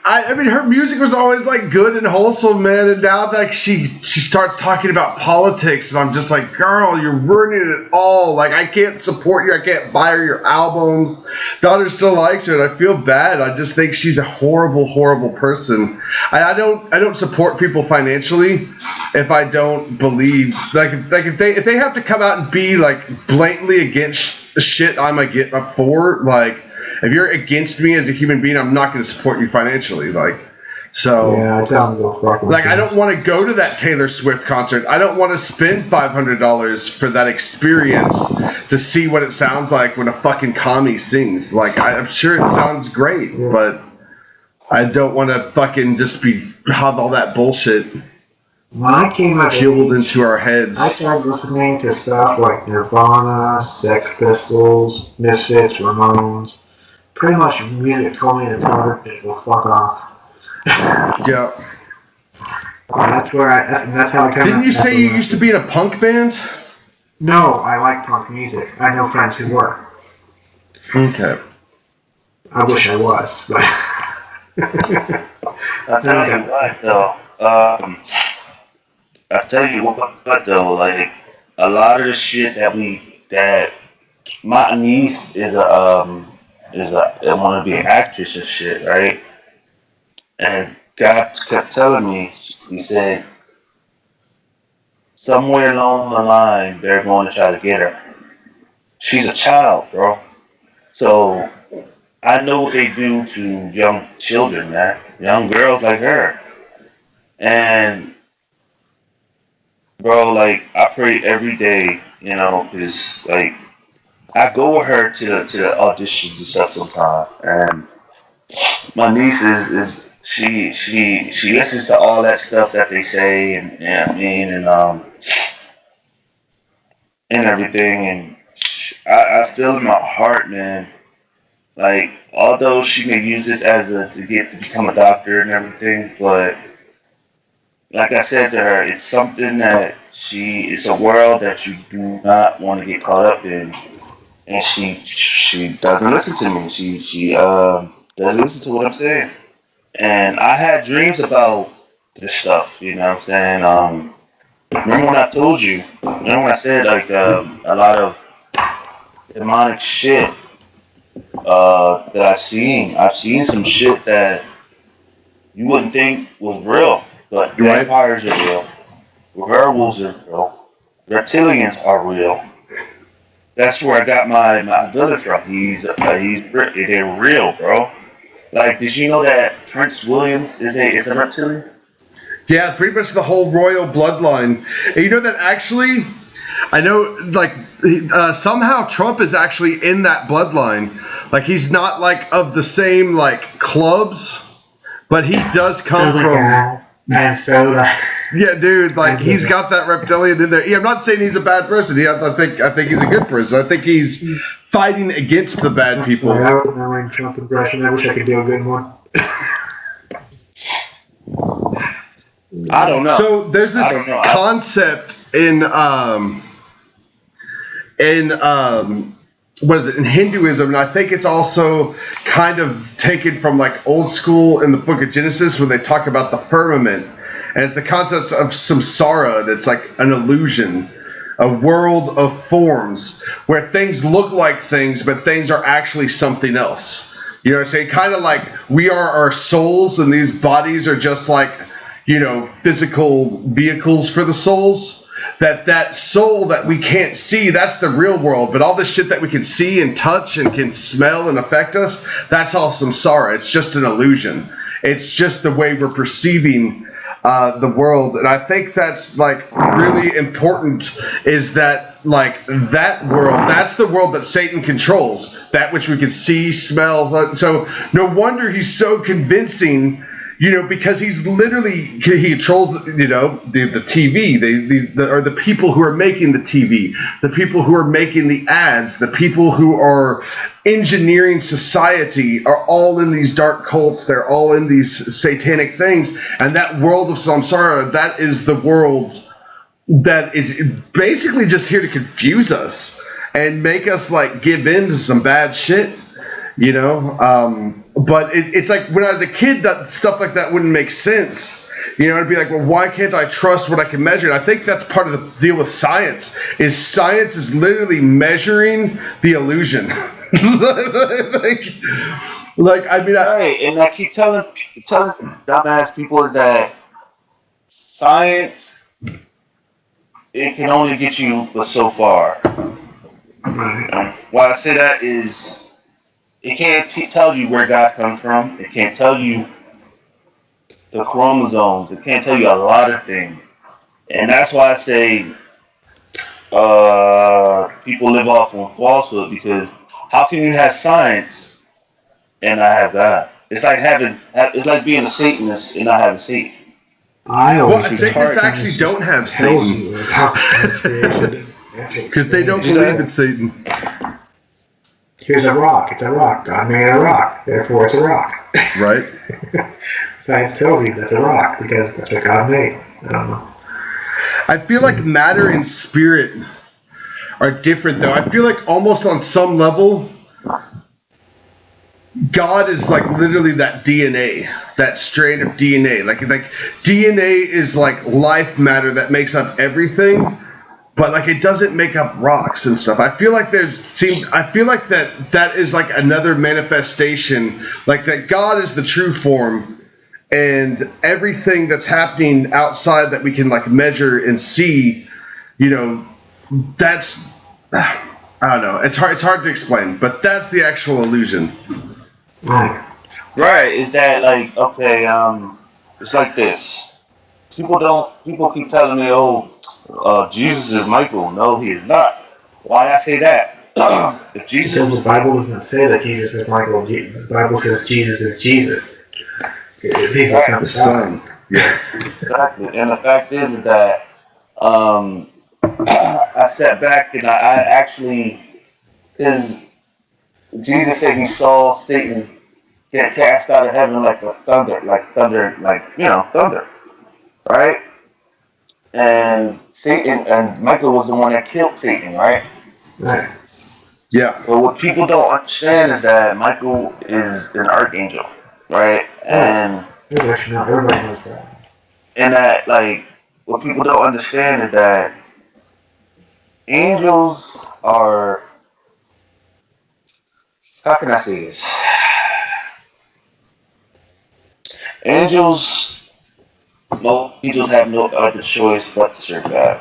S1: I mean, her music was always like good and wholesome, man. And now like she starts talking about politics, and I'm just like, girl, you're ruining it all. Like, I can't support you. I can't buy her your albums. Daughter still likes her, and I feel bad. I just think she's a horrible, horrible person. I don't support people financially if I don't believe like if they have to come out and be like blatantly against shit I'm for, like. If you're against me as a human being, I'm not going to support you financially. Like, so,
S3: yeah, I tell them to go fuck
S1: like, I don't want to go to that Taylor Swift concert. I don't want to spend $500 for that experience to see what it sounds like when a fucking commie sings. Like, I'm sure it sounds great, but I don't want to fucking just have all that bullshit
S3: When I came of
S1: fueled
S3: age,
S1: into our heads.
S3: I started listening to stuff like Nirvana, Sex Pistols, Misfits, Ramones. Pretty much music told me to tell her to go fuck off.
S1: Yeah.
S3: And that's how I kind of.
S1: Didn't you say you used to be in a punk band?
S3: No, I like punk music. I know friends who were.
S1: Okay.
S3: I wish I was, but.
S2: I'll tell you what, though. I tell you what though, like a lot of the shit that my niece is a want to be an actress and shit, right? And God kept telling me, he said somewhere along the line they're going to try to get her. She's a child, bro. So I know what they do to young children, man, young girls like her. And bro, like I pray every day, because like I go with her to the auditions and stuff sometimes, and my niece is she listens to all that stuff that they say, and you know what I mean, and everything, and I feel in my heart, man. Like although she may use this as a to become a doctor and everything, but like I said to her, it's something that it's a world that you do not want to get caught up in, and she doesn't listen to me. She doesn't listen to what I'm saying. And I had dreams about this stuff. You know what I'm saying? Remember when I told you? Remember when I said like a lot of demonic shit that I've seen? I've seen some shit that you wouldn't think was real, but
S1: Right.
S2: vampires are real, werewolves are real, reptilians are real. That's where I got my ability from. They're real, bro. Like, did you know that Prince Williams is a reptilian?
S1: Yeah, pretty much the whole royal bloodline. And you know that actually, I know, like, somehow Trump is actually in that bloodline. Like, he's not, like, of the same, like, clubs, but he does come
S3: Sounds like
S1: from.
S3: Minnesota.
S1: Yeah, dude, like, he's got that reptilian in there. Yeah, I'm not saying he's a bad person. I think he's a good person. I think he's fighting against the bad people.
S3: That was my Trump impression. I wish I could do a good one.
S2: I don't know.
S1: So there's this
S2: I don't know.
S1: concept in what is it, in Hinduism, and I think it's also kind of taken from like old school in the Book of Genesis when they talk about the firmament, and it's the concept of samsara, and it's like an illusion, a world of forms where things look like things, but things are actually something else. You know what I'm saying? Kind of like we are our souls, and these bodies are just like, physical vehicles for the souls. That soul that we can't see, that's the real world. But all this shit that we can see and touch and can smell and affect us, that's all samsara. It's just an illusion. It's just the way we're perceiving the world. And I think that's like really important, is that like that world, that's the world that Satan controls, that which we can see, smell. So no wonder he's so convincing, because he's literally, he controls, the TV, the people who are making the TV, the people who are making the ads, the people who are engineering society are all in these dark cults. They're all in these satanic things. And that world of samsara, that is the world that is basically just here to confuse us and make us like give in to some bad shit. But it's like when I was a kid, that stuff like that wouldn't make sense. It'd be like, well, why can't I trust what I can measure? And I think that's part of the deal with science. Science is literally measuring the illusion.
S2: Right, and I keep telling dumbass people is that science, it can only get you but so far. Why I say that is, it can't tell you where God comes from. It can't tell you the chromosomes. It can't tell you a lot of things. And that's why I say people live off on falsehood, because how can you have science and not have God? It's like being a Satanist and not having Satan.
S1: Satanists actually don't have Satan. Because they don't believe in Satan.
S3: Here's a rock. It's a rock. God made a rock. Therefore, it's a rock.
S1: Right.
S3: Science tells you that's a rock because that's what God made. I don't know.
S1: I feel like matter and spirit are different, though. I feel like almost on some level, God is like literally that DNA, that strand of DNA. Like DNA is like life matter that makes up everything, but like it doesn't make up rocks and stuff. I feel like that is like another manifestation, like that God is the true form, and everything that's happening outside that we can like measure and see, that's I don't know. It's hard to explain, but that's the actual illusion.
S3: Right.
S2: Right? Is that like okay? It's like this. People keep telling me, "Oh, Jesus is Michael." No, he is not. Why I say that? If
S3: Because
S2: Jesus,
S3: the Bible doesn't say that Jesus is Michael. The Bible says Jesus is Jesus. He's the Son
S1: The
S3: of
S1: sun.
S3: God.
S1: Yeah.
S2: exactly. And the fact is that um, I sat back and I actually, because Jesus said he saw Satan get cast out of heaven like a thunder, thunder, right? And Satan and Michael was the one that killed Satan, right?
S3: Right.
S1: Yeah.
S2: But what people don't understand is that Michael is an archangel, right? And
S3: Everybody knows that.
S2: that like what people don't understand is that angels are, how can I say this? Angels, no angels have no other choice but to serve God.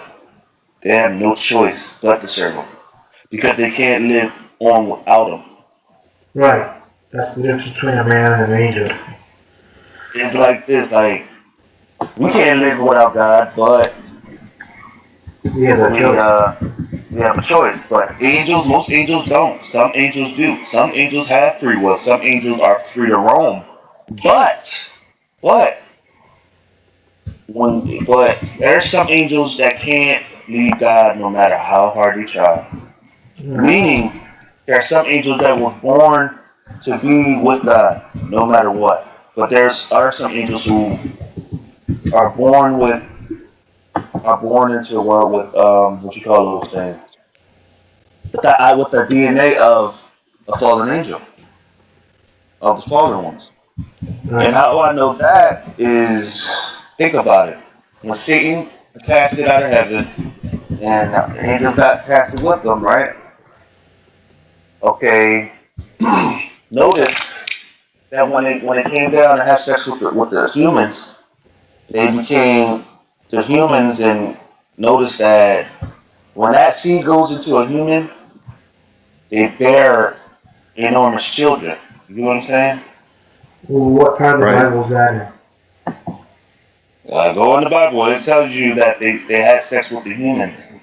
S2: They have no choice but to serve Him because they can't live on without Him.
S3: Right. That's the difference between a man and an angel.
S2: It's like this, like we can't live without God, but
S3: Yeah, the
S2: we
S3: choice.
S2: we have a choice. But angels, most angels don't. Some angels do. Some angels have free will. Some angels are free to roam. But but there's some angels that can't leave God no matter how hard they try.
S3: Right.
S2: Meaning, there are some angels that were born to be with God no matter what. But are some angels who are born into the world with what you call those things, with the DNA of a fallen angel, of the fallen ones. And
S3: Right.
S2: how I know that is, think about it. When Satan cast it out of heaven, and angels got casted with them, right? Okay, notice that when it came down to have sex with the humans, they became the humans, and notice that when that seed goes into a human, they bear enormous children. You know what I'm saying?
S3: Well, what part of the
S1: Right.
S3: Bible is that in?
S2: Go in the Bible. It tells you that they had sex with the humans.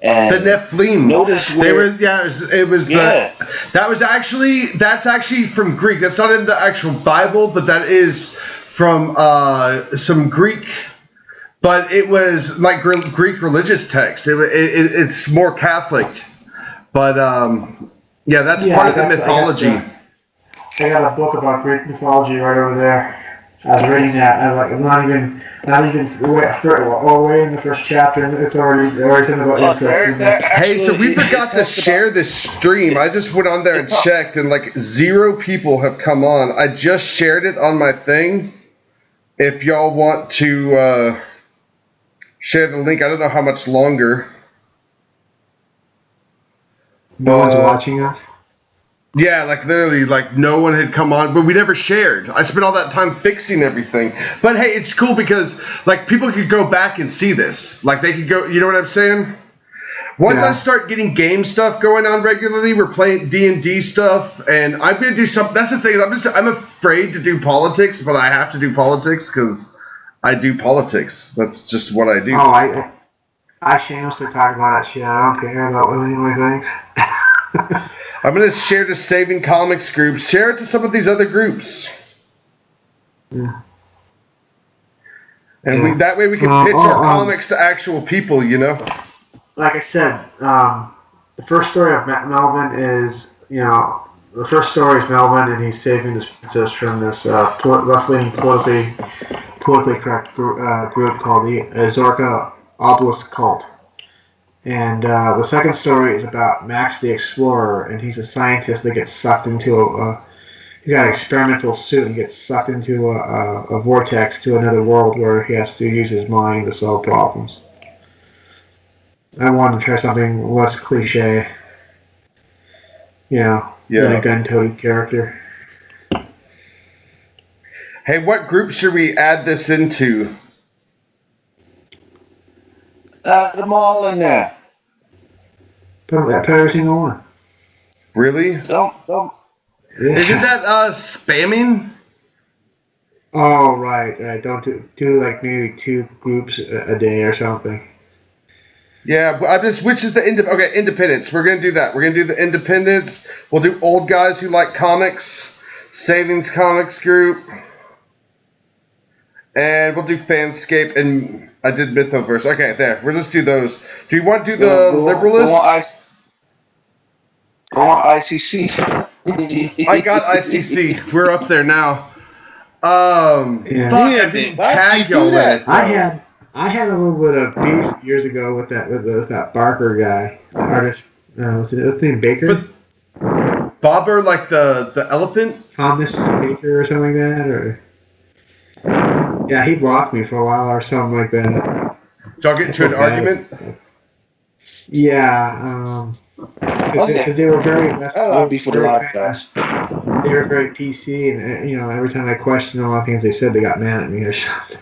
S1: The
S2: And
S1: Nephilim.
S2: notice
S1: They
S2: where,
S1: were, yeah, it was
S2: yeah,
S1: that's actually from Greek. That's not in the actual Bible, but that is from some Greek, but it was like Greek religious text. It's more Catholic, but yeah, that's
S3: Yeah,
S1: part of the mythology.
S3: I got a book about Greek mythology right over there. I was reading that. I was like, I'm not even all the way in the first chapter, and it's already talking about
S2: well,
S3: insects in there.
S1: Hey, so we forgot to
S2: talks
S1: share this stream. I just went on there and checked, and like 0 people have come on. I just shared it on my thing. If y'all want to share the link, I don't know how much longer.
S3: No one's watching us.
S1: Yeah, like literally, like no one had come on, but we never shared. I spent all that time fixing everything. But hey, it's cool because like people could go back and see this. Like they could go, you know what I'm saying? Once I start getting game stuff going on regularly, we're playing D&D stuff, and I'm gonna do something. That's the thing. I'm afraid to do politics, but I have to do politics because I do politics. That's just what I do.
S3: Oh, I shamelessly talk about that shit. I don't care about what anyone thinks.
S1: I'm gonna share to Saving Comics group. Share it to some of these other groups.
S3: Yeah.
S1: And that way we can pitch our comics to actual people, you know?
S3: Like I said, the first story of Melvin is, the first story is Melvin, and he's saving this princess from this left-leaning, politically correct group called the Azorka Obelisk Cult. And the second story is about Max the Explorer, and he's a scientist that gets sucked into he's got an experimental suit and gets sucked into a vortex to another world where he has to use his mind to solve problems. I wanted to try something less cliche, than a gun-toted character.
S1: Hey, what group should we add this into?
S2: Add them all in there.
S3: Put every single one.
S1: Really?
S2: Don't.
S3: Yeah.
S1: Isn't that spamming?
S3: Oh, right. Don't do like maybe 2 groups a day or something.
S1: Yeah, which is the Independence. We're gonna do that. We're gonna do the Independence. We'll do old guys who like comics, Savings Comics group, and we'll do Fanscape. And I did Mythoverse. Okay, there. We'll just do those. Do you want to do the Liberalist?
S2: Go on ICC.
S1: I got ICC. We're up there now. Fuck, I didn't tag y'all in it.
S3: I had a little bit of beef years ago with that Barker guy, the artist. What's his name? Baker.
S1: Bobber, like the elephant.
S3: Thomas Baker or something like that, or yeah, he blocked me for a while or something like that.
S1: Did y'all get into an argument?
S3: Yeah, because they were very left. They were very PC, and every time I questioned a lot of things they said, they got mad at me or something.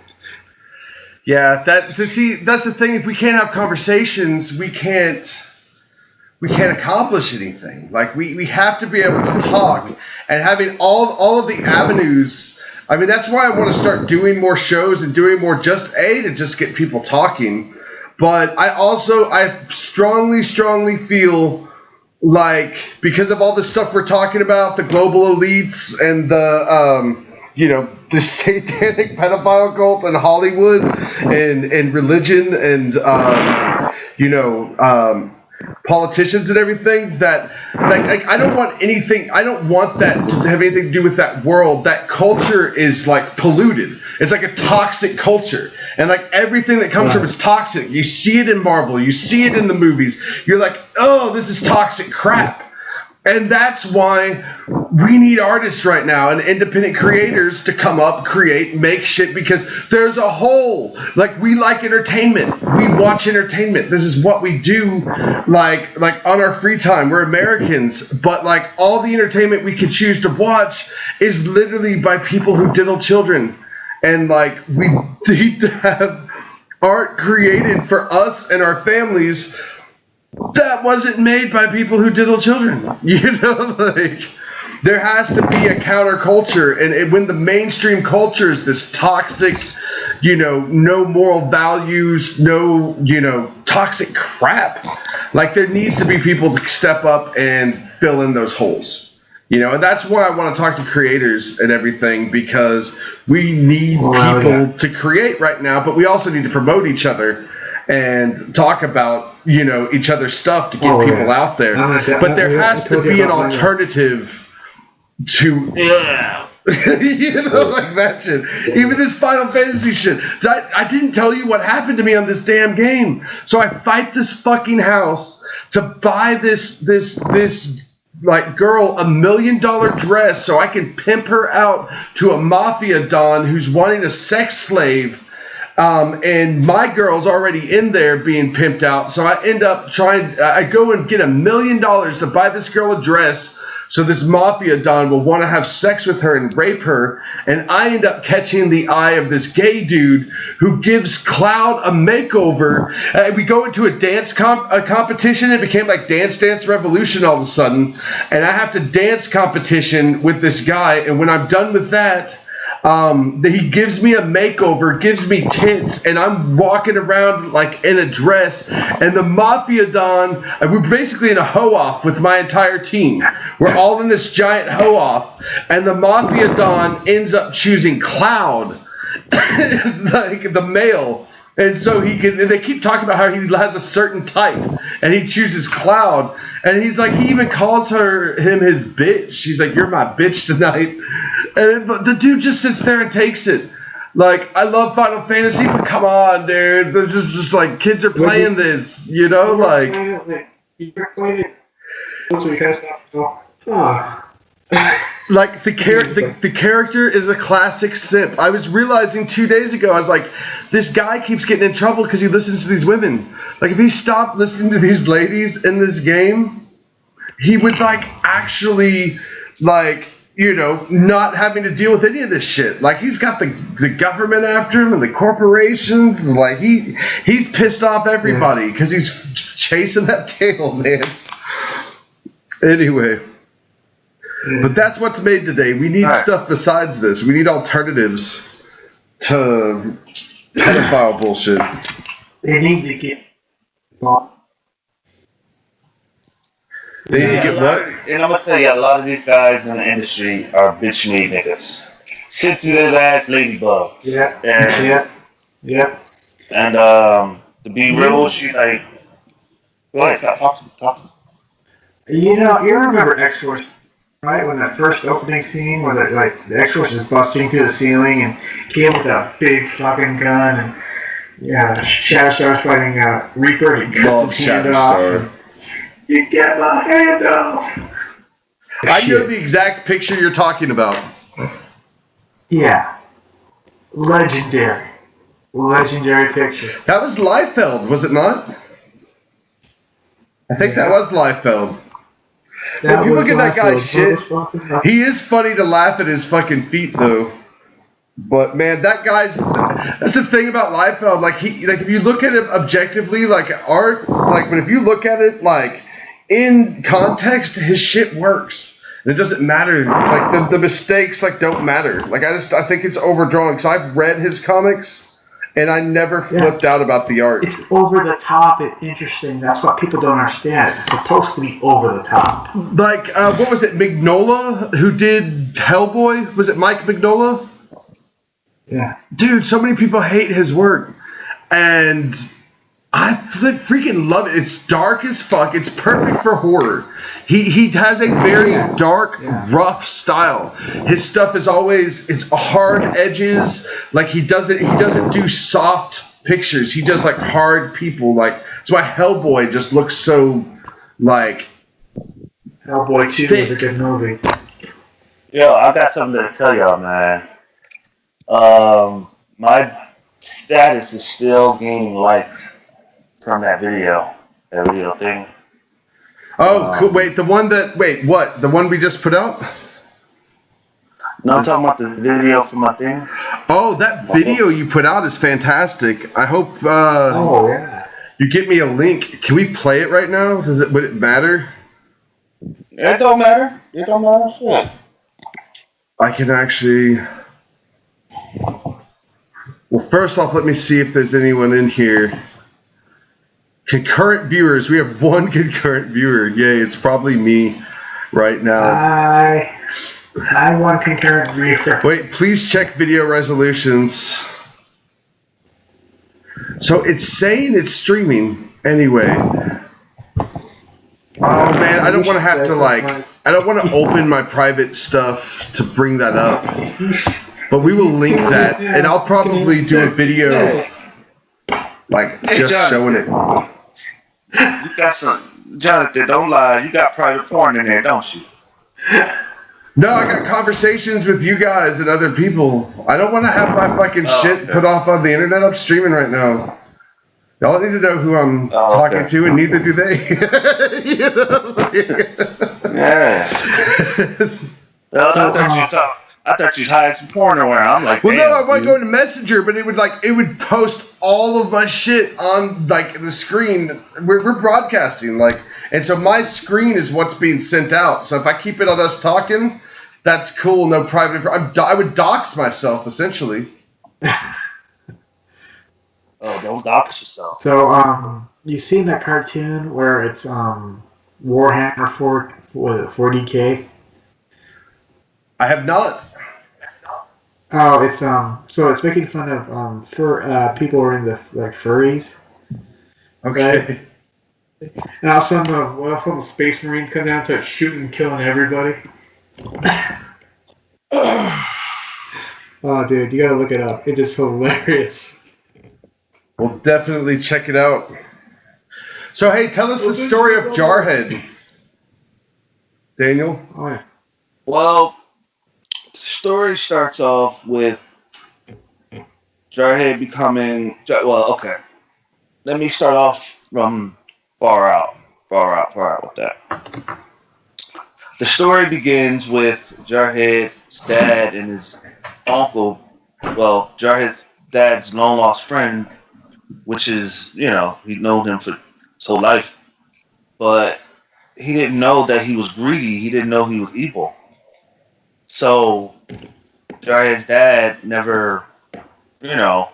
S1: Yeah, that's the thing. If we can't have conversations, we can't accomplish anything. Like we have to be able to talk, and having all of the avenues. I mean, that's why I want to start doing more shows and doing more to just get people talking. But I strongly feel like because of all the stuff we're talking about, the global elites and the satanic pedophile cult in Hollywood and religion and politicians and everything, that like I don't want that to have anything to do with that world. That culture is like polluted. It's like a toxic culture, and like everything that comes from it's toxic. You see it in Marvel, you see it in the movies. You're like, oh, this is toxic crap. And that's why we need artists right now and independent creators to come up, create, make shit, because there's a hole. Like, we like entertainment. We watch entertainment. This is what we do, like on our free time. We're Americans, but like all the entertainment we can choose to watch is literally by people who diddle children. And like we need to have art created for us and our families that wasn't made by people who diddle children. Like there has to be a counterculture, and when the mainstream culture is this toxic, no moral values, no, toxic crap, like there needs to be people to step up and fill in those holes. And that's why I want to talk to creators and everything, because we need people to create right now, but we also need to promote each other and talk about, each other's stuff to get people out there. But there has to be an alternative to, like that shit. Even this Final Fantasy shit. I didn't tell you what happened to me on this damn game. So I fight this fucking house to buy this like girl $1 million dress so I can pimp her out to a mafia don who's wanting a sex slave. And my girl's already in there being pimped out. So I end up I go and get $1 million to buy this girl a dress so this mafia don will want to have sex with her and rape her. And I end up catching the eye of this gay dude who gives Cloud a makeover. We go into a dance competition. It became like Dance Revolution all of a sudden. And I have to dance competition with this guy. And when I'm done with that, he gives me a makeover, gives me tits, and I'm walking around like in a dress. And the Mafia Don, we're basically in a hoe-off with my entire team. We're all in this giant hoe-off, and the Mafia Don ends up choosing Cloud, like the male. And so they keep talking about how he has a certain type, and he chooses Cloud. And he's like, he even calls him his bitch. He's like, you're my bitch tonight. And the dude just sits there and takes it. Like, I love Final Fantasy, but come on, dude. This is just like, kids are playing this, like.
S3: You're playing it.
S1: Like the character is a classic simp. I was realizing 2 days ago, I was like, this guy keeps getting in trouble because he listens to these women. Like if he stopped listening to these ladies in this game, he would like actually like, you know, not having to deal with any of this shit. Like he's got the government after him and the corporations. And like he's pissed off everybody because he's chasing that tail, man. Anyway. But that's what's made today. We need stuff besides this. We need alternatives to pedophile bullshit.
S3: They need to get.
S1: They need to get what?
S2: And I'm gonna tell you, a lot of these guys in the industry are bitch made niggas, sensitive ass ladybugs.
S3: Yeah.
S2: And to be real, she like. Go ahead, talk to me.
S3: You know, you remember X-Force, right? When that first opening scene where the X-Force is busting through the ceiling and came with a big fucking gun and Shatterstar's fighting Reaper and he cuts his hand off. And, you get my hand off.
S1: I know the exact picture you're talking about.
S3: Yeah. Legendary picture.
S1: That was Liefeld, was it not? I think that was Liefeld. If you look at that guy's shit, he is funny to laugh at his fucking feet though. But man, that's the thing about Liefeld. Like if you look at it objectively, like art, like but if you look at it like in context, his shit works. And it doesn't matter. Like the mistakes like don't matter. Like I think it's overdrawn. So I've read his comics. And I never flipped out about the art.
S3: It's over the top and interesting. That's what people don't understand. It's supposed to be over the top.
S1: Like, what was it, Mignola, who did Hellboy? Was it Mike Mignola?
S3: Yeah.
S1: Dude, so many people hate his work. And I freaking love it. It's dark as fuck. It's perfect for horror. He has a very dark, rough style. His stuff is always it's hard edges. Like he doesn't do soft pictures. He does like hard people. Like that's why Hellboy just looks so like.
S3: Hellboy 2 is a good movie.
S2: Yo, I got something to tell y'all, man. My status is still gaining likes from that video thing.
S1: Oh, cool. Wait, the one we just put out?
S2: No, I'm talking about the video for my thing.
S1: Oh, that video you put out is fantastic. I hope you get me a link. Can we play it right now? Would it matter?
S2: It don't matter. It don't matter. Shit.
S1: I can actually. Well, first off, let me see if there's anyone in here. Concurrent viewers. We have one concurrent viewer. Yay, it's probably me right now.
S3: I want concurrent viewer.
S1: Wait, please check video resolutions. So it's saying it's streaming anyway. Oh man, I don't want to have to I don't want to open my private stuff to bring that up. But we will link that, and I'll probably do a video just showing it.
S2: You got some, Jonathan, don't lie. You got private porn in there, don't you?
S1: No, I got conversations with you guys and other people. I don't want to have my fucking shit put off on the internet. I'm streaming right now. Y'all need to know who I'm talking to, and neither do they.
S2: Yeah. I thought you hide some porn around. I'm like,
S1: well, no, I want to go into Messenger, but it would post all of my shit on the screen. We're broadcasting and so my screen is what's being sent out. So if I keep it on us talking, that's cool. No private. I would dox myself essentially.
S2: Oh, don't dox yourself.
S3: So you seen that cartoon where it's Warhammer 40K?
S1: I have not.
S3: Oh, it's so it's making fun of people who are into furries.
S1: Okay.
S3: Right? And all of a sudden the Space Marines come down and start shooting and killing everybody. Oh, dude, you gotta look it up. It is hilarious.
S1: We'll definitely check it out. So hey, tell us the story of Jarhead, Daniel.
S3: Oh, yeah.
S2: Well, story starts off with Jarhead becoming. Well, okay. Let me start off from far out with that. The story begins with Jarhead's dad and his uncle. Well, Jarhead's dad's long lost friend, which is, he'd known him for his whole life, but he didn't know that he was greedy. He didn't know he was evil. So Jarhead's dad never, you know,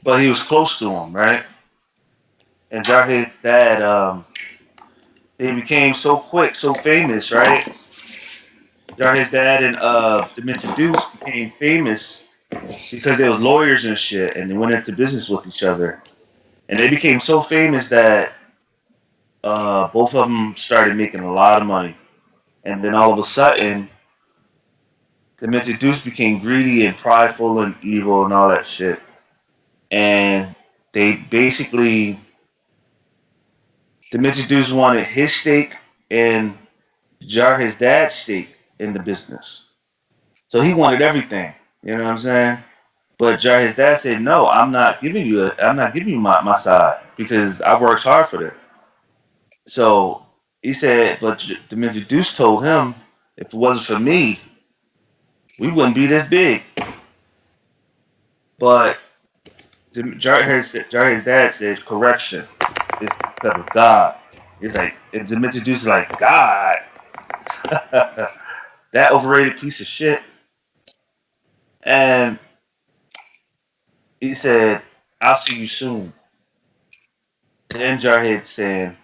S2: but he was close to him, right? And Jarhead's dad, they became so quick, so famous, right? Jarhead's dad and Demented Deuce became famous because they were lawyers and shit, and they went into business with each other. And they became so famous that both of them started making a lot of money. And then all of a sudden, Demented Deuce became greedy and prideful and evil and all that shit. And they basically, Demented Deuce wanted his stake and Jarhead's dad's stake in the business. So he wanted everything. You know what I'm saying? But Jarhead's dad said, "No, I'm not giving you my side because I worked hard for that." So he said, but Demented Deuce told him, if it wasn't for me, we wouldn't be this big. But Jarhead's dad said, correction, it's because of God. It's like, and Demented Deuce is like, God, that overrated piece of shit. And he said, I'll see you soon. Then Jarhead's dad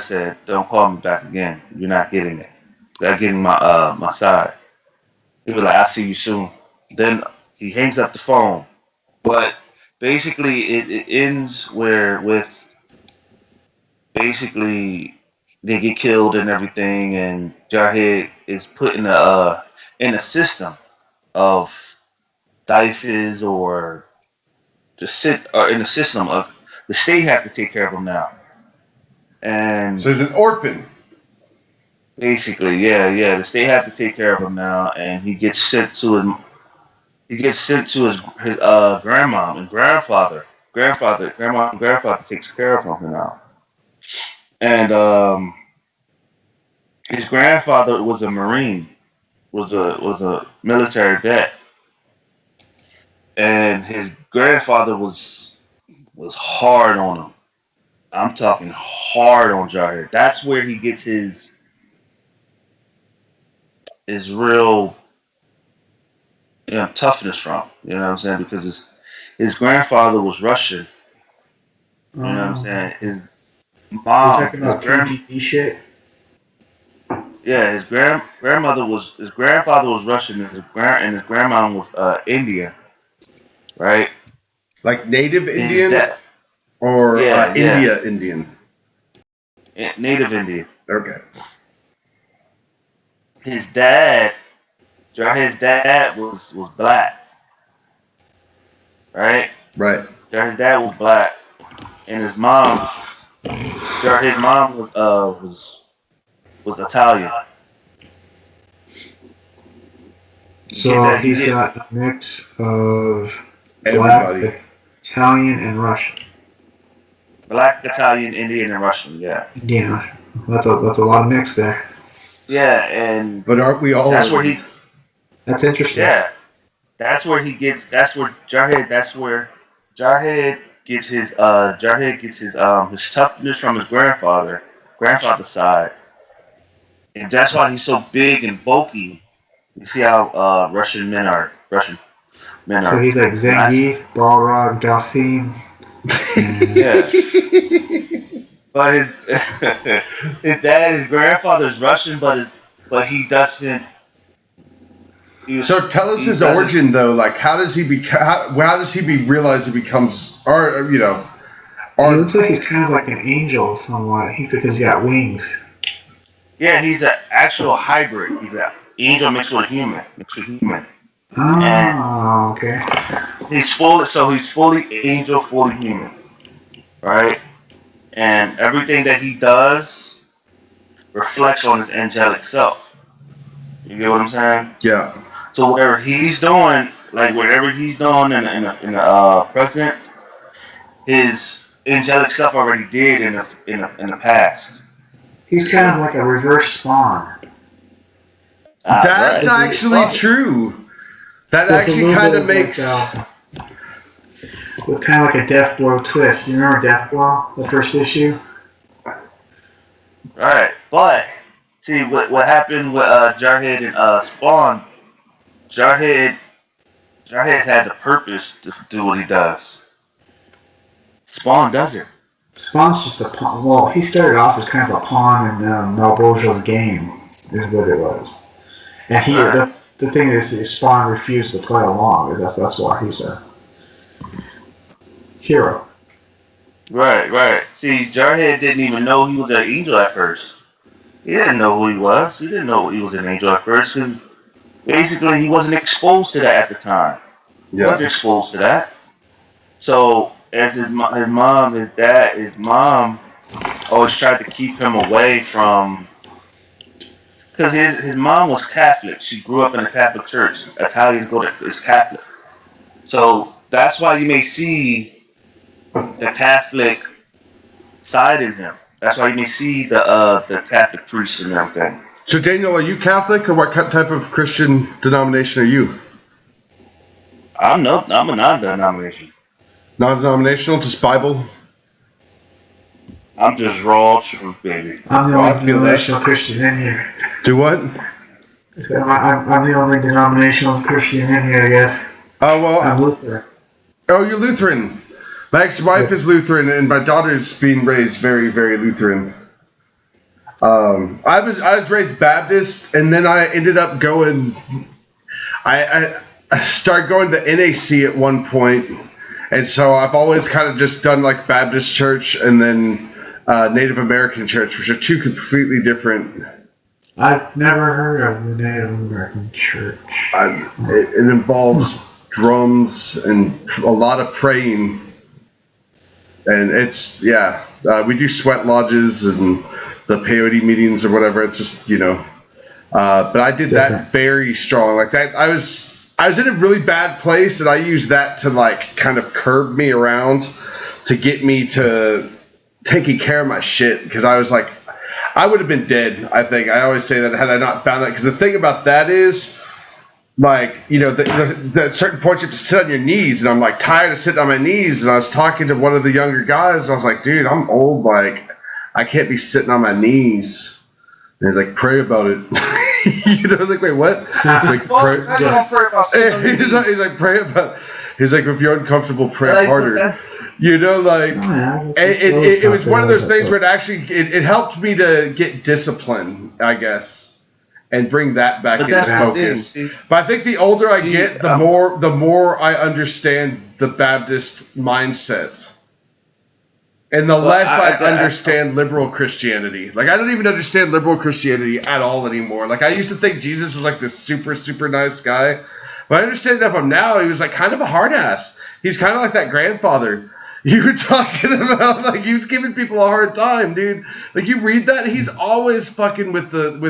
S2: said, don't call me back again. You're not getting it. You're not getting my side. He was like, I'll see you soon. Then he hangs up the phone. But basically it ends with basically they get killed and everything, and Jarhead is put in a system of dices or just sit or in a system of the state have to take care of him now. And
S1: So he's an orphan.
S2: basically, yeah, the state have to take care of him now, and he gets sent to his grandma and grandma and grandfather takes care of him now. And his grandfather was a Marine, was a military vet, and his grandfather was hard on him. I'm talking hard on Jarhead. That's where he gets his real toughness from. You know what I'm saying? Because his grandfather was Russian. You know what I'm saying? His
S3: You're
S2: mom,
S3: talking about PGP shit?
S2: yeah, his grandfather was Russian, and his grandma was Indian, right?
S1: Like native
S2: And his
S1: Indian
S2: dad,
S1: or
S2: yeah,
S1: India Indian?
S2: native Indian.
S1: Okay.
S2: His dad, Jarhead's dad was black, right?
S1: Right.
S2: Jarhead's dad was black, and his mom, Jarhead's mom was Italian.
S3: So he's got a mix of
S1: Everybody.
S3: black, Italian, and Russian.
S2: Black, Italian, Indian, and Russian. Yeah.
S3: Indian. That's a lot of mix there.
S2: Yeah, and
S1: But aren't we all?
S2: that's where he.
S3: That's interesting.
S2: Yeah, that's where he gets. That's where Jarhead. That's where Jarhead gets his. Jarhead gets his toughness from his grandfather's side, and that's why he's so big and bulky. You see how Russian men are.
S3: So he's like Zangief, Balrog, Dalsim.
S2: Yeah. But his grandfather is Russian, but he doesn't.
S1: So tell us his origin though. Like, how does he realize he becomes, or
S3: He looks like he's kind of like an angel somewhat. Because he's got wings.
S2: Yeah, he's an actual hybrid. He's an angel mixed with a human.
S3: Oh, okay.
S2: He's fully angel, fully human, right? And everything that he does reflects on his angelic self. You get what I'm saying?
S1: Yeah.
S2: So whatever he's doing, like whatever he's doing in the present, his angelic stuff already did in the past.
S3: He's kind of like a reverse Spawn.
S1: That's
S2: Right.
S1: actually true. That
S3: With a
S1: actually
S3: little
S1: kind
S3: bit
S1: of
S3: like,
S1: makes.
S3: with kind of like a Death Blow twist. You remember Death Blow, the first issue?
S2: Right. But see what happened with Jarhead and Spawn. Jarhead has a purpose to do what he does. Spawn doesn't.
S3: Spawn's just a pawn. Well, he started off as kind of a pawn in Malbojo's game, is what it was. And the thing is, Spawn refused to play along. That's why he's a hero.
S2: Right. See, Jarhead didn't even know he was an angel at first. He didn't know who he was. He didn't know he was an angel at first because basically he wasn't exposed to that at the time. He wasn't
S1: Yeah.
S2: exposed to that. So as his mom always tried to keep him away from, because his mom was Catholic. She grew up in a Catholic church. Italians is Catholic. So that's why you may see the Catholic side in him. That's why you may see the Catholic priests and everything.
S1: So, Daniel, are you Catholic, or what type of Christian denomination are you?
S2: I'm a non-denomination.
S1: Non-denominational, just Bible?
S2: I'm just raw truth, baby.
S3: I'm the
S1: Oh, I
S3: only
S1: feel that.
S3: denominational Christian in here.
S1: Do what?
S3: So I'm the only denominational Christian in here, I guess.
S1: Oh,
S3: I'm
S1: well,
S3: Lutheran.
S1: oh, you're Lutheran. My ex-wife is Lutheran, and my daughter's being raised very, very Lutheran. I was raised Baptist, and then I ended up going. I started going to NAC at one point, and so I've always kind of just done like Baptist church and then Native American church, which are two completely different.
S3: I've never heard of the Native American church.
S1: It involves drums and a lot of praying, and it's we do sweat lodges and the peyote meetings or whatever. It's just but I did that very strong. Like that, I was in a really bad place, and I used that to like kind of curb me around to get me to taking care of my shit, because I was like, I would have been dead. I think I always say that had I not found that, because the thing about that is, like, the certain points you have to sit on your knees, and I'm like tired of sitting on my knees. And I was talking to one of the younger guys. I was like, dude, I'm old. Like, I can't be sitting on my knees. And he's like, pray about it. Like, wait, what? He's like, pray. He's like, pray about it. He's like, if you're uncomfortable, pray harder. It was one of those things where it helped me to get discipline, I guess, and bring that back into focus. But I think the older I get, the more I understand the Baptist mindset. And the less I understand liberal Christianity. Like, I don't even understand liberal Christianity at all anymore. Like, I used to think Jesus was like this super, super nice guy. But I understand enough of him now. He was like kind of a hard ass. He's kind of like that grandfather you were talking about. Like, he was giving people a hard time, dude. Like, you read that, he's always fucking with the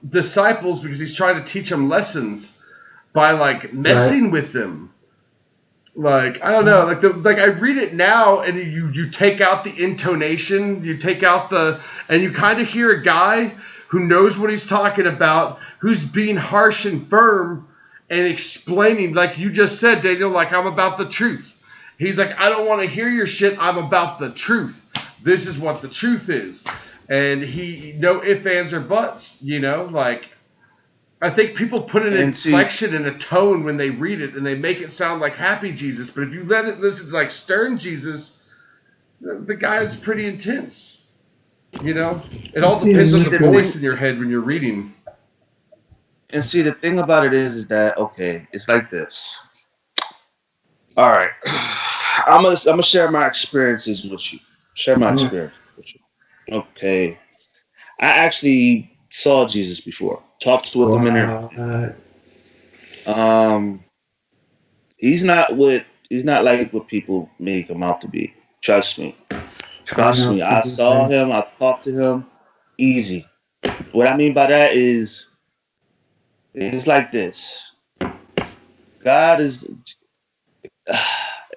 S1: disciples, because he's trying to teach them lessons by like messing with them. Like, I don't know, like I read it now, and you take out the intonation, you take out and you kind of hear a guy who knows what he's talking about, who's being harsh and firm and explaining, like you just said, Daniel, like, I'm about the truth. He's like, I don't want to hear your shit, I'm about the truth. This is what the truth is. And no ifs, ands, or buts, like, I think people put an inflection and a tone when they read it, and they make it sound like happy Jesus. But if you listen to like stern Jesus, the guy is pretty intense. It all depends on the voice in your head when you're reading.
S2: And see, the thing about it is that, okay, it's like this. All right, I'm gonna share my experiences with you. Okay, I actually saw Jesus before. Talked with him in there. He's not like what people make him out to be. Trust me. I saw him. I talked to him. easy. What I mean by that is, it's like this. God is,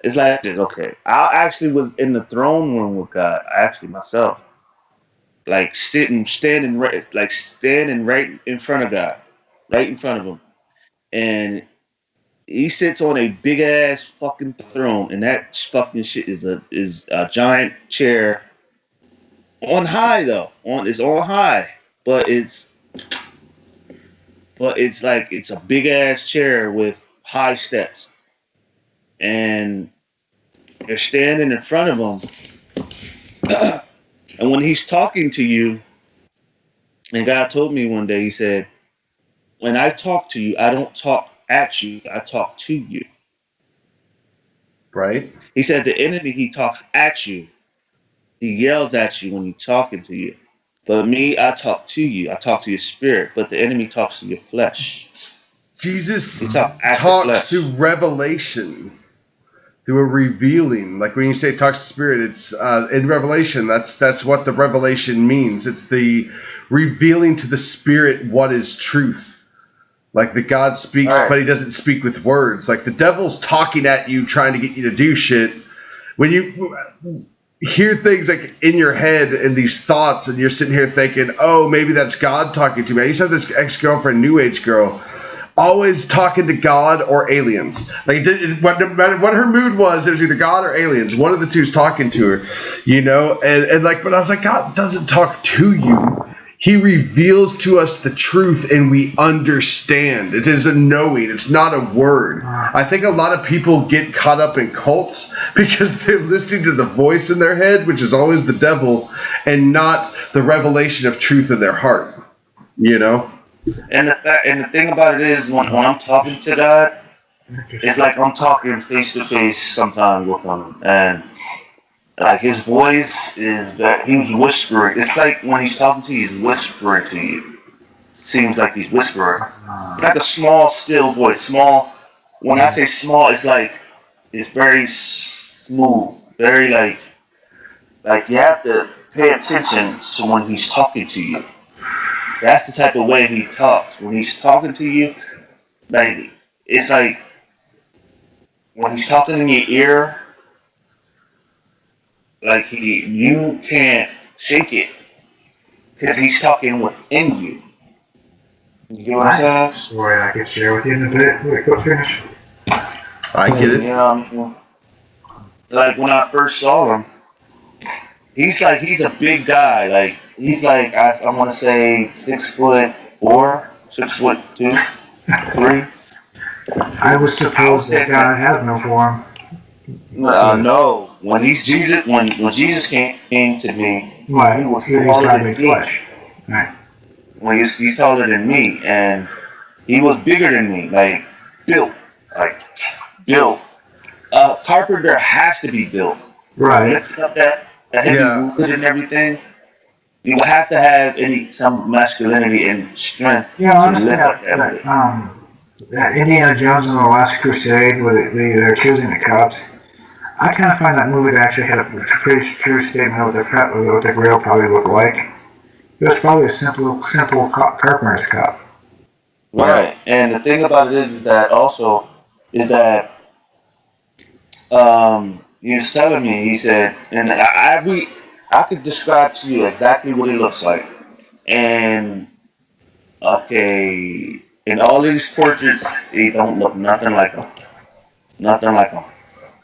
S2: it's like this. Okay, I actually was in the throne room with God. Actually, myself, like standing right in front of God, right in front of Him, and he sits on a big ass fucking throne, and that fucking shit is a giant chair on high though. It's on high, but it's like it's a big ass chair with high steps, and you're standing in front of him. And when he's talking to you, and God told me one day, He said, "When I talk to you, I don't talk at you, I talk to you."
S1: Right?
S2: He said the enemy, he talks at you. He yells at you when he's talking to you. But me, I talk to you. I talk to your spirit. But the enemy talks to your flesh.
S1: Jesus
S2: He talks at the
S1: talks
S2: flesh.
S1: through revelation, through a revealing. Like when you say talks to spirit, it's in Revelation. That's what the revelation means. It's the revealing to the spirit what is truth. Like that God speaks,
S2: Right.
S1: but He doesn't speak with words. Like the devil's talking at you, trying to get you to do shit. When you hear things like in your head and these thoughts, and you're sitting here thinking, "Oh, maybe that's God talking to me." I used to have this ex-girlfriend, New Age girl, always talking to God or aliens. Like no matter what her mood was, it was either God or aliens. One of the two's talking to her, and like, but I was like, God doesn't talk to you. He reveals to us the truth and we understand. It is a knowing. It's not a word. I think a lot of people get caught up in cults because they're listening to the voice in their head, which is always the devil, and not the revelation of truth in their heart.
S2: And the thing about it is, when I'm talking to God, it's like I'm talking face to face sometimes with Him. And like His voice is that He's whispering. It's like when He's talking to you, He's whispering to you. Seems like He's whispering. It's like a small, still voice. Small. When I say small, it's like it's very smooth. Very like you have to pay attention to when He's talking to you. That's the type of way He talks. When He's talking to you, like it's like when He's talking in your ear, like you can't shake it because He's talking within you. You get what I'm saying?
S3: Story I could share with you in a bit. Wait, go finish.
S1: I get
S2: You
S1: it.
S2: know, like when I first saw him, he's a big guy. Like he's like I want to say 6'4", 6'2", 3.
S3: I would suppose that God has no form.
S2: No, when Jesus came to me,
S3: Why?
S2: he was
S3: He was
S2: taller
S3: God
S2: than
S3: in
S2: me.
S3: flesh. Right.
S2: When he's taller than me, and he was bigger than me, like built. Carpenter has to be built.
S3: Right.
S2: Lifting up that heavy
S1: Yeah.
S2: wood and everything, you have to have some masculinity and strength
S3: Yeah,
S2: to
S3: honestly,
S2: lift up that wood.
S3: that Indiana Jones and the Last Crusade, where they're choosing the Cubs. I kind of find that movie to actually had a pretty true statement of what the Grail probably looked like. It was probably a simple carpenter's cup.
S2: Right. And the thing about it is that also is that he was telling me, he said, and I could describe to you exactly what it looks like. And okay, in all these portraits, they don't look nothing like him. Nothing like him.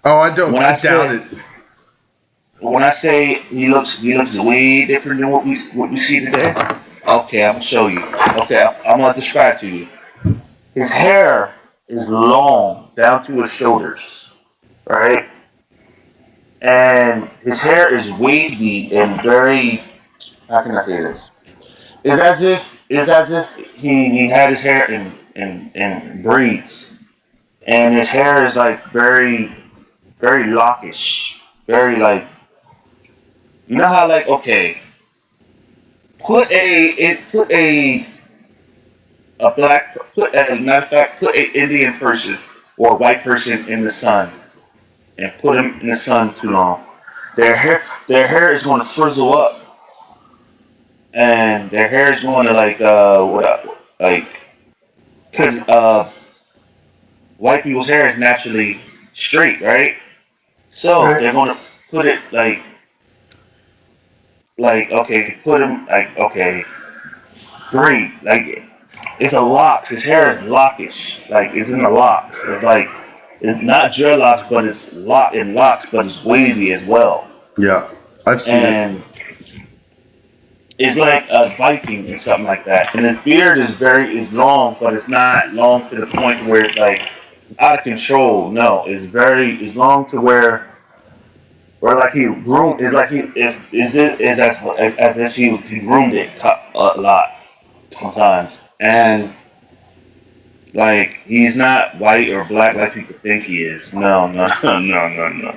S1: Oh, I don't.
S2: When
S1: I
S2: I
S1: doubt
S2: say
S1: it.
S2: when I say he looks way different than what we see today. Okay, I'm gonna show you. Okay, I'm gonna describe to you. His hair is long down to his shoulders, right? And his hair is wavy and very. How can I say this? It's as if he had his hair in braids, and his hair is like very very lockish, very like you know how like okay, put a black put as a matter of fact put a Indian person or a white person in the sun and put them in the sun too long. Their hair is going to frizzle up. and their hair is going to because white people's hair is naturally straight, right? So
S3: Right.
S2: they're going to put it okay, put him okay, great, it's a locks. His hair is lockish, it's in the locks. It's it's not dreadlocks, but it's in locks, but it's wavy as well,
S1: Yeah, I've seen it.
S2: and it's like a Viking or something like that. And his beard is long, but it's not long to the point where it's out of control. No, it's long to where he groomed. It's like he is as if he groomed it a lot sometimes, and he's not white or black like people think he is. No, no, no, no, no, no.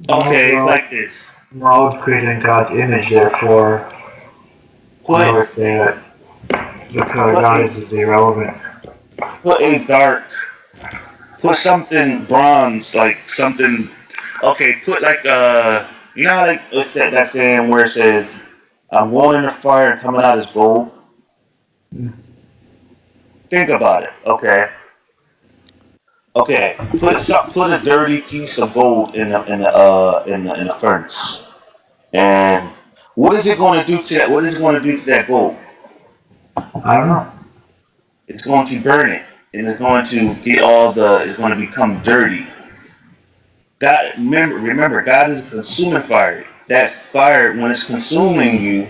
S2: Okay, it's like this.
S3: We're all created in God's image, therefore, I
S2: Put
S3: would say that the color God is irrelevant.
S2: put a dark put something bronze, like something. Okay, put what's that saying where it says, "I'm going in the fire and coming out as gold." Think about it. Okay. Put a dirty piece of gold in the furnace, and what is it going to do to that? What is it going to do to that gold?
S3: I don't know.
S2: It's going to burn it, and it's going to it's going to become dirty. God, remember, God is a consuming fire. That's fire when it's consuming you,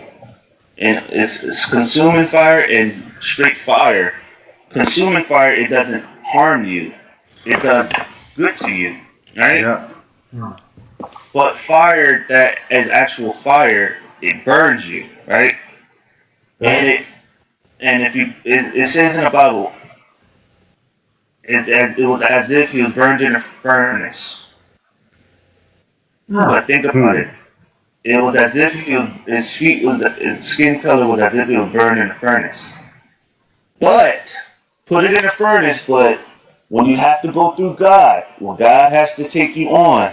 S2: and it's consuming fire and straight fire. Consuming fire, it doesn't harm you. It does good to you, right?
S1: Yeah.
S2: But fire that is actual fire, it burns you, right? And it says in the Bible, it was as if he was burned in a furnace. But think about it. It was as if his skin color was as if he was burned in a furnace. But put it in a furnace, but when you have to go through God, when God has to take you on,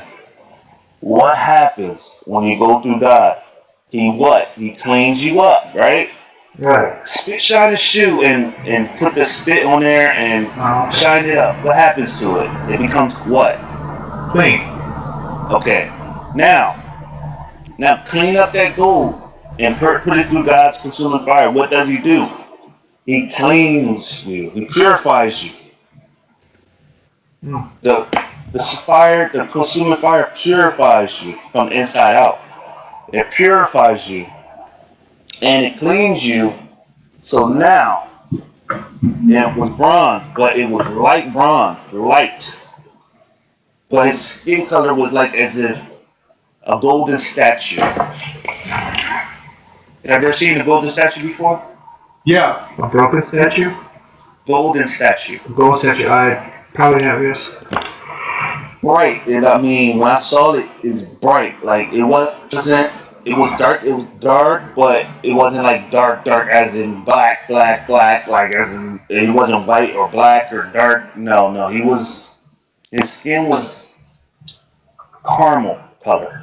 S2: what happens when you go through God? He cleans you up, right?
S3: Right.
S2: Spit shine his shoe and put the spit on there and shine it up. What happens to it? It becomes what?
S3: Clean.
S2: Okay. Now clean up that gold and put it through God's consuming fire. What does he do? He cleans you. He purifies you. The consuming fire purifies you from the inside out. It purifies you and it cleans you. So now it was bronze, but it was light bronze, light. But his skin color was like as if a golden statue. Have you ever seen a golden statue before?
S1: Yeah.
S3: A broken statue?
S2: Golden statue.
S3: A gold statue? I probably have, yes.
S2: Bright. And I mean, when I saw it, it's bright. Like it wasn't. It was dark. It was dark, but it wasn't like dark as in black. Like as in it wasn't white or black or dark. No. His skin was caramel color.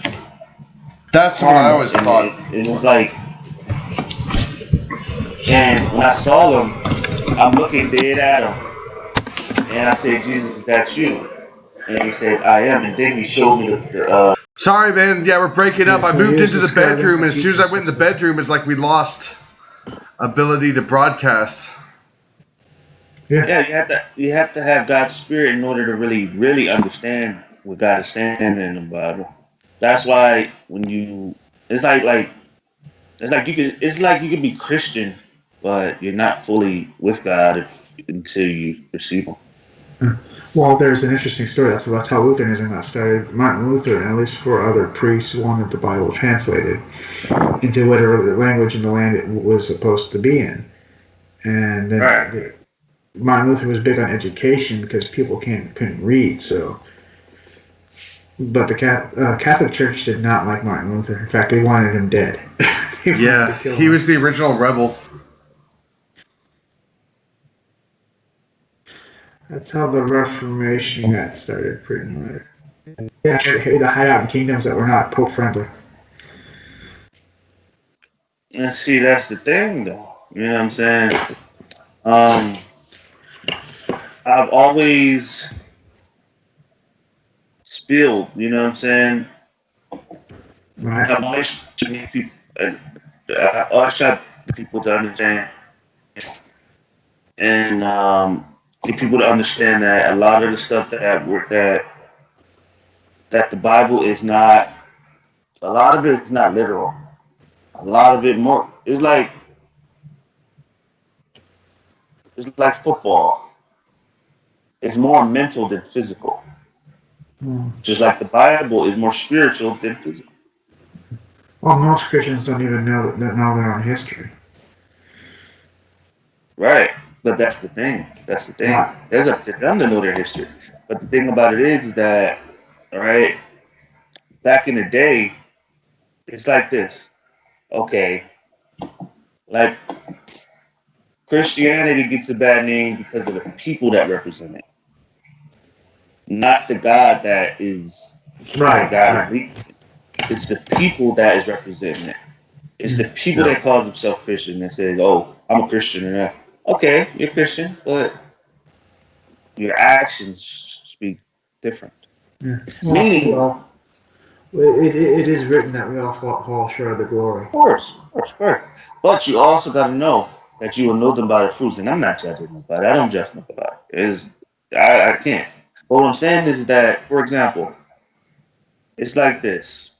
S1: That's what I always thought.
S2: It was like, and when I saw him, I'm looking dead at him, and I said, "Jesus, is that you?" And he said, "I am." And then he showed me the
S1: Sorry, man. Yeah, we're breaking up. I
S3: so
S1: moved
S3: here's
S1: into the
S3: describing
S1: bedroom, and
S3: the
S1: as soon as I went in the bedroom, it's like we lost ability to broadcast.
S2: Yeah, you have to have God's spirit in order to really understand what God is saying in the Bible. That's why when you it's like you can be Christian, but you're not fully with God until you receive Him.
S3: Well, there's an interesting story. That's how Lutheranism got started. Martin Luther, and at least four other priests, wanted the Bible translated into whatever language in the land it was supposed to be in. And then
S2: Right.
S3: Martin Luther was big on education because people couldn't read. So, but the Catholic Church did not like Martin Luther. In fact, they wanted him dead.
S1: Yeah, he was the original rebel.
S3: That's how the Reformation got started, pretty much. Yeah, to hide out in kingdoms that were not Pope friendly.
S2: And see, that's the thing, though. You know what I'm saying? Um, I've always spilled. You know what I'm saying?
S3: Right.
S2: I've always tried people. I always try people to understand and get people to understand that a lot of the stuff that the Bible is not. A lot of it is not literal. A lot of it more. It's like football. It's more mental than physical.
S3: Hmm.
S2: Just like the Bible is more spiritual than physical.
S3: Well, most Christians don't even know their own history.
S2: Right. But that's the thing. That's the thing.
S3: Right.
S2: There's up to them to know their history. But the thing about it is that, right, back in the day, it's like this. Okay, like Christianity gets a bad name because of the people that represent it, not the God that is
S3: Right.
S2: God is
S3: Right.
S2: leading. It's the people that is representing it. It's the people
S1: Yeah.
S2: that calls themselves Christian and says, "Oh, I'm a Christian." And okay, you're Christian, but your actions speak different.
S3: Yeah.
S2: Meaning,
S3: It is written that we all fall short of the glory.
S2: of course. But you also got to know that you will know them by their fruits. And I'm not judging nobody. I don't judge nobody. I can't. But what I'm saying is that, for example, it's like this.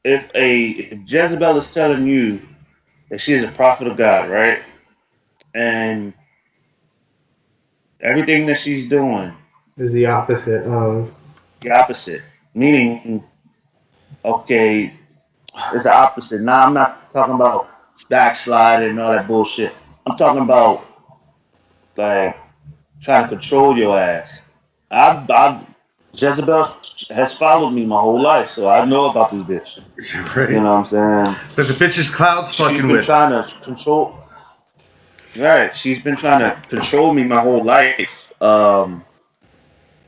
S2: If Jezebel is telling you that she is a prophet of God, right? And everything that she's doing,
S3: Is the opposite of.
S2: the opposite. Meaning, okay, it's the opposite. Now I'm not talking about backsliding and all that bullshit. I'm talking about like trying to control your ass. I've Jezebel has followed me my whole life, so I know about this bitch.
S1: Right.
S2: You know what I'm saying?
S1: But the bitch is Cloud's
S2: She's
S1: fucking
S2: been
S1: with.
S2: trying to control. Right, she's been trying to control me my whole life.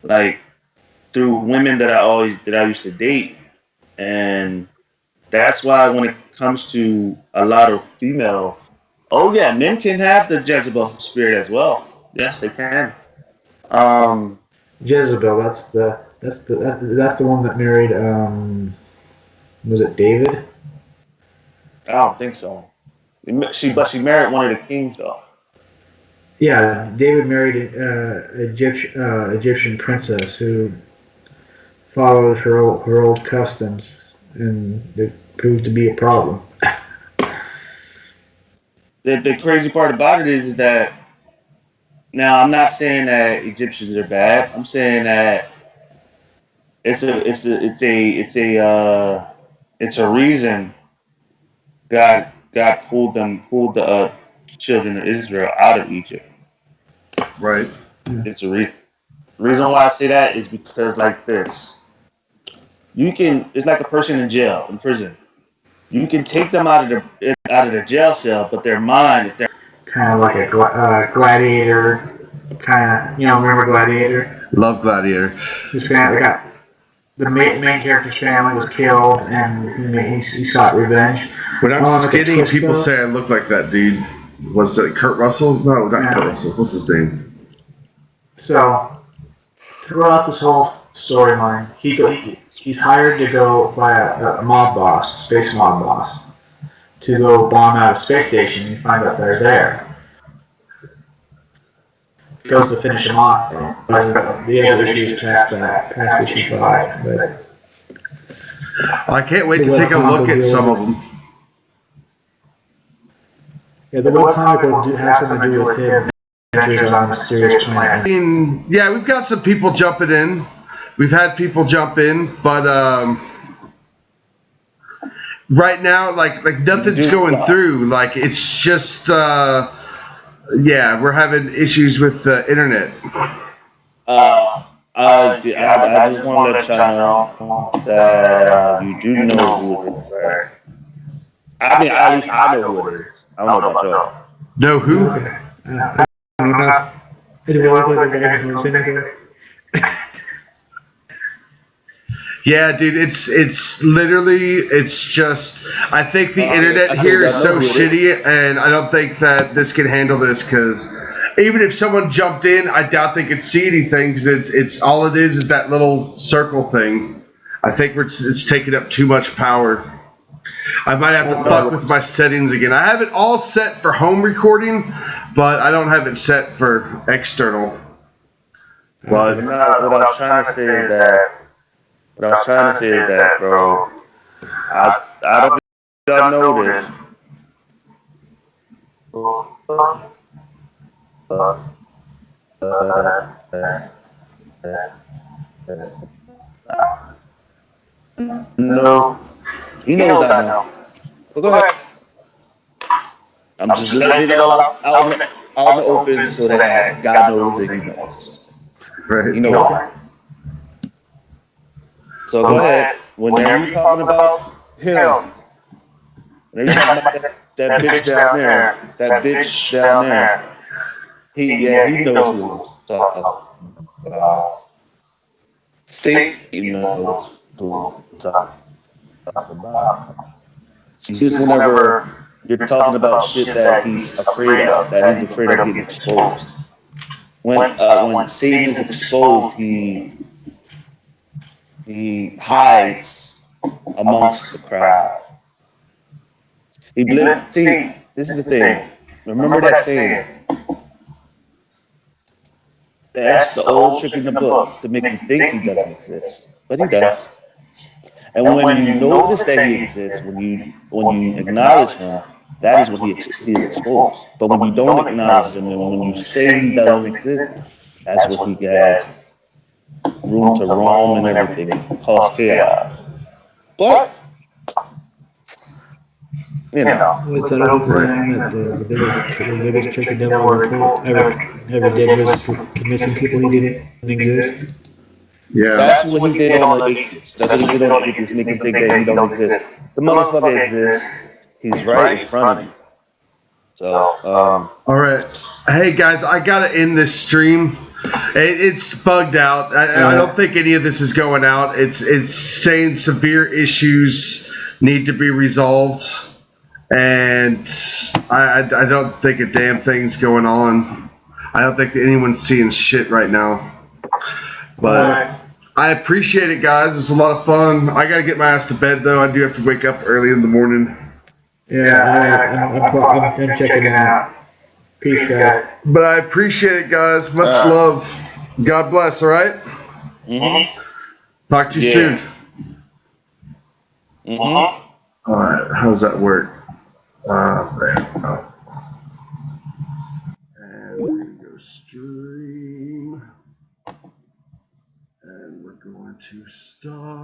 S2: Like through women that I used to date, and that's why when it comes to a lot of females, oh yeah, men can have the Jezebel spirit as well. Yes, they can. Um,
S3: Jezebel, that's the one that married was it David?
S2: I don't think so. But she married one of the kings though.
S3: Yeah, David married an Egyptian princess who followed her old customs, and it proved to be a problem.
S2: The crazy part about it is that now I'm not saying that Egyptians are bad. I'm saying that it's a reason God pulled the children of Israel out of Egypt.
S1: Right.
S2: It's a reason. The reason why I say that is because like this, it's like a person in prison. You can take them out of the jail cell, but their mind, if they're
S3: Kind of like a gladiator. Kind of, remember Gladiator?
S1: Love Gladiator.
S3: His family got the main character's family was killed, and he sought revenge.
S1: When I'm
S3: Like a
S1: skinny,
S3: twist,
S1: people
S3: though.
S1: say I look like that dude. What's it? Kurt Russell? No, not
S3: Yeah.
S1: Kurt Russell. What's his name?
S3: So throughout this whole storyline, he's hired to go by a mob boss, space mob boss, to go bomb out a space station. And find out they're there. Goes to finish him off. The other issues past issue 5. But
S1: I can't wait to take a look at some of them.
S3: yeah, the web comic will have something to do with him. Adventures on a mysterious planet.
S1: Yeah, we've got some people jumping in. We've had people jump in, but right now, like nothing's going through. Like it's just, yeah, we're having issues with the internet.
S2: I just want to let y'all know that you do know who it is, right? I mean, at least I know who it is. I don't know about y'all.
S1: Know who?
S3: Okay. I don't know. Anybody look like a guy who knows anything?
S1: Yeah, dude, it's literally just I think the internet
S4: I
S1: here
S4: think
S1: is
S4: I
S1: so
S4: know who it is.
S1: shitty, and I don't think that this can handle this because even if someone jumped in, I doubt they could see anything because it's all it is that little circle thing. I think it's taking up too much power. I might have to fuck with my settings again. I have it all set for home recording, but I don't have it set for external. But
S4: What I was trying to say is that, bro. I don't know if y'all know this. No, he knows I know. But go ahead. I'm just letting it all out in the open so that God knows that He knows.
S1: right.
S4: He knows that. So go ahead. Whenever you're talking about him, whenever you're talking about that bitch down there, he knows who he's talking about. Satan knows who he's talking about. It's just whenever you're talking about shit that he's afraid of, getting exposed. When Satan is exposed, he hides amongst the crowd. See, this is the thing. Remember that saying. That's the old trick in the book to make you think he doesn't exist, but he does. And when you notice that he exists, when you acknowledge him, that is when he is exposed. But when you don't acknowledge him and when you say he doesn't exist, that's when he has room to roam and everything, cause chaos. But you know,
S3: What's that old saying that the biggest trick the devil ever did was convincing people he didn't exist?
S1: Yeah.
S4: that's what he did on the atheists. That's what he did on the atheists, make them think that he don't exist. The motherfucker exists. He's right in front of you. So,
S1: All right. Hey guys, I gotta end this stream. It's bugged out. I don't think any of this is going out. It's saying severe issues need to be resolved, and I don't think a damn thing's going on. I don't think that anyone's seeing shit right now. But I appreciate it, guys. It was a lot of fun. I gotta get my ass to bed though. I do have to wake up early in the morning.
S3: Yeah, I'm checking it out. Peace, guys.
S1: But I appreciate it, guys. Much love. God bless. All right. Talk to you soon. All right. How does that work? There. Oh. And we're gonna go stream, and we're going to stop.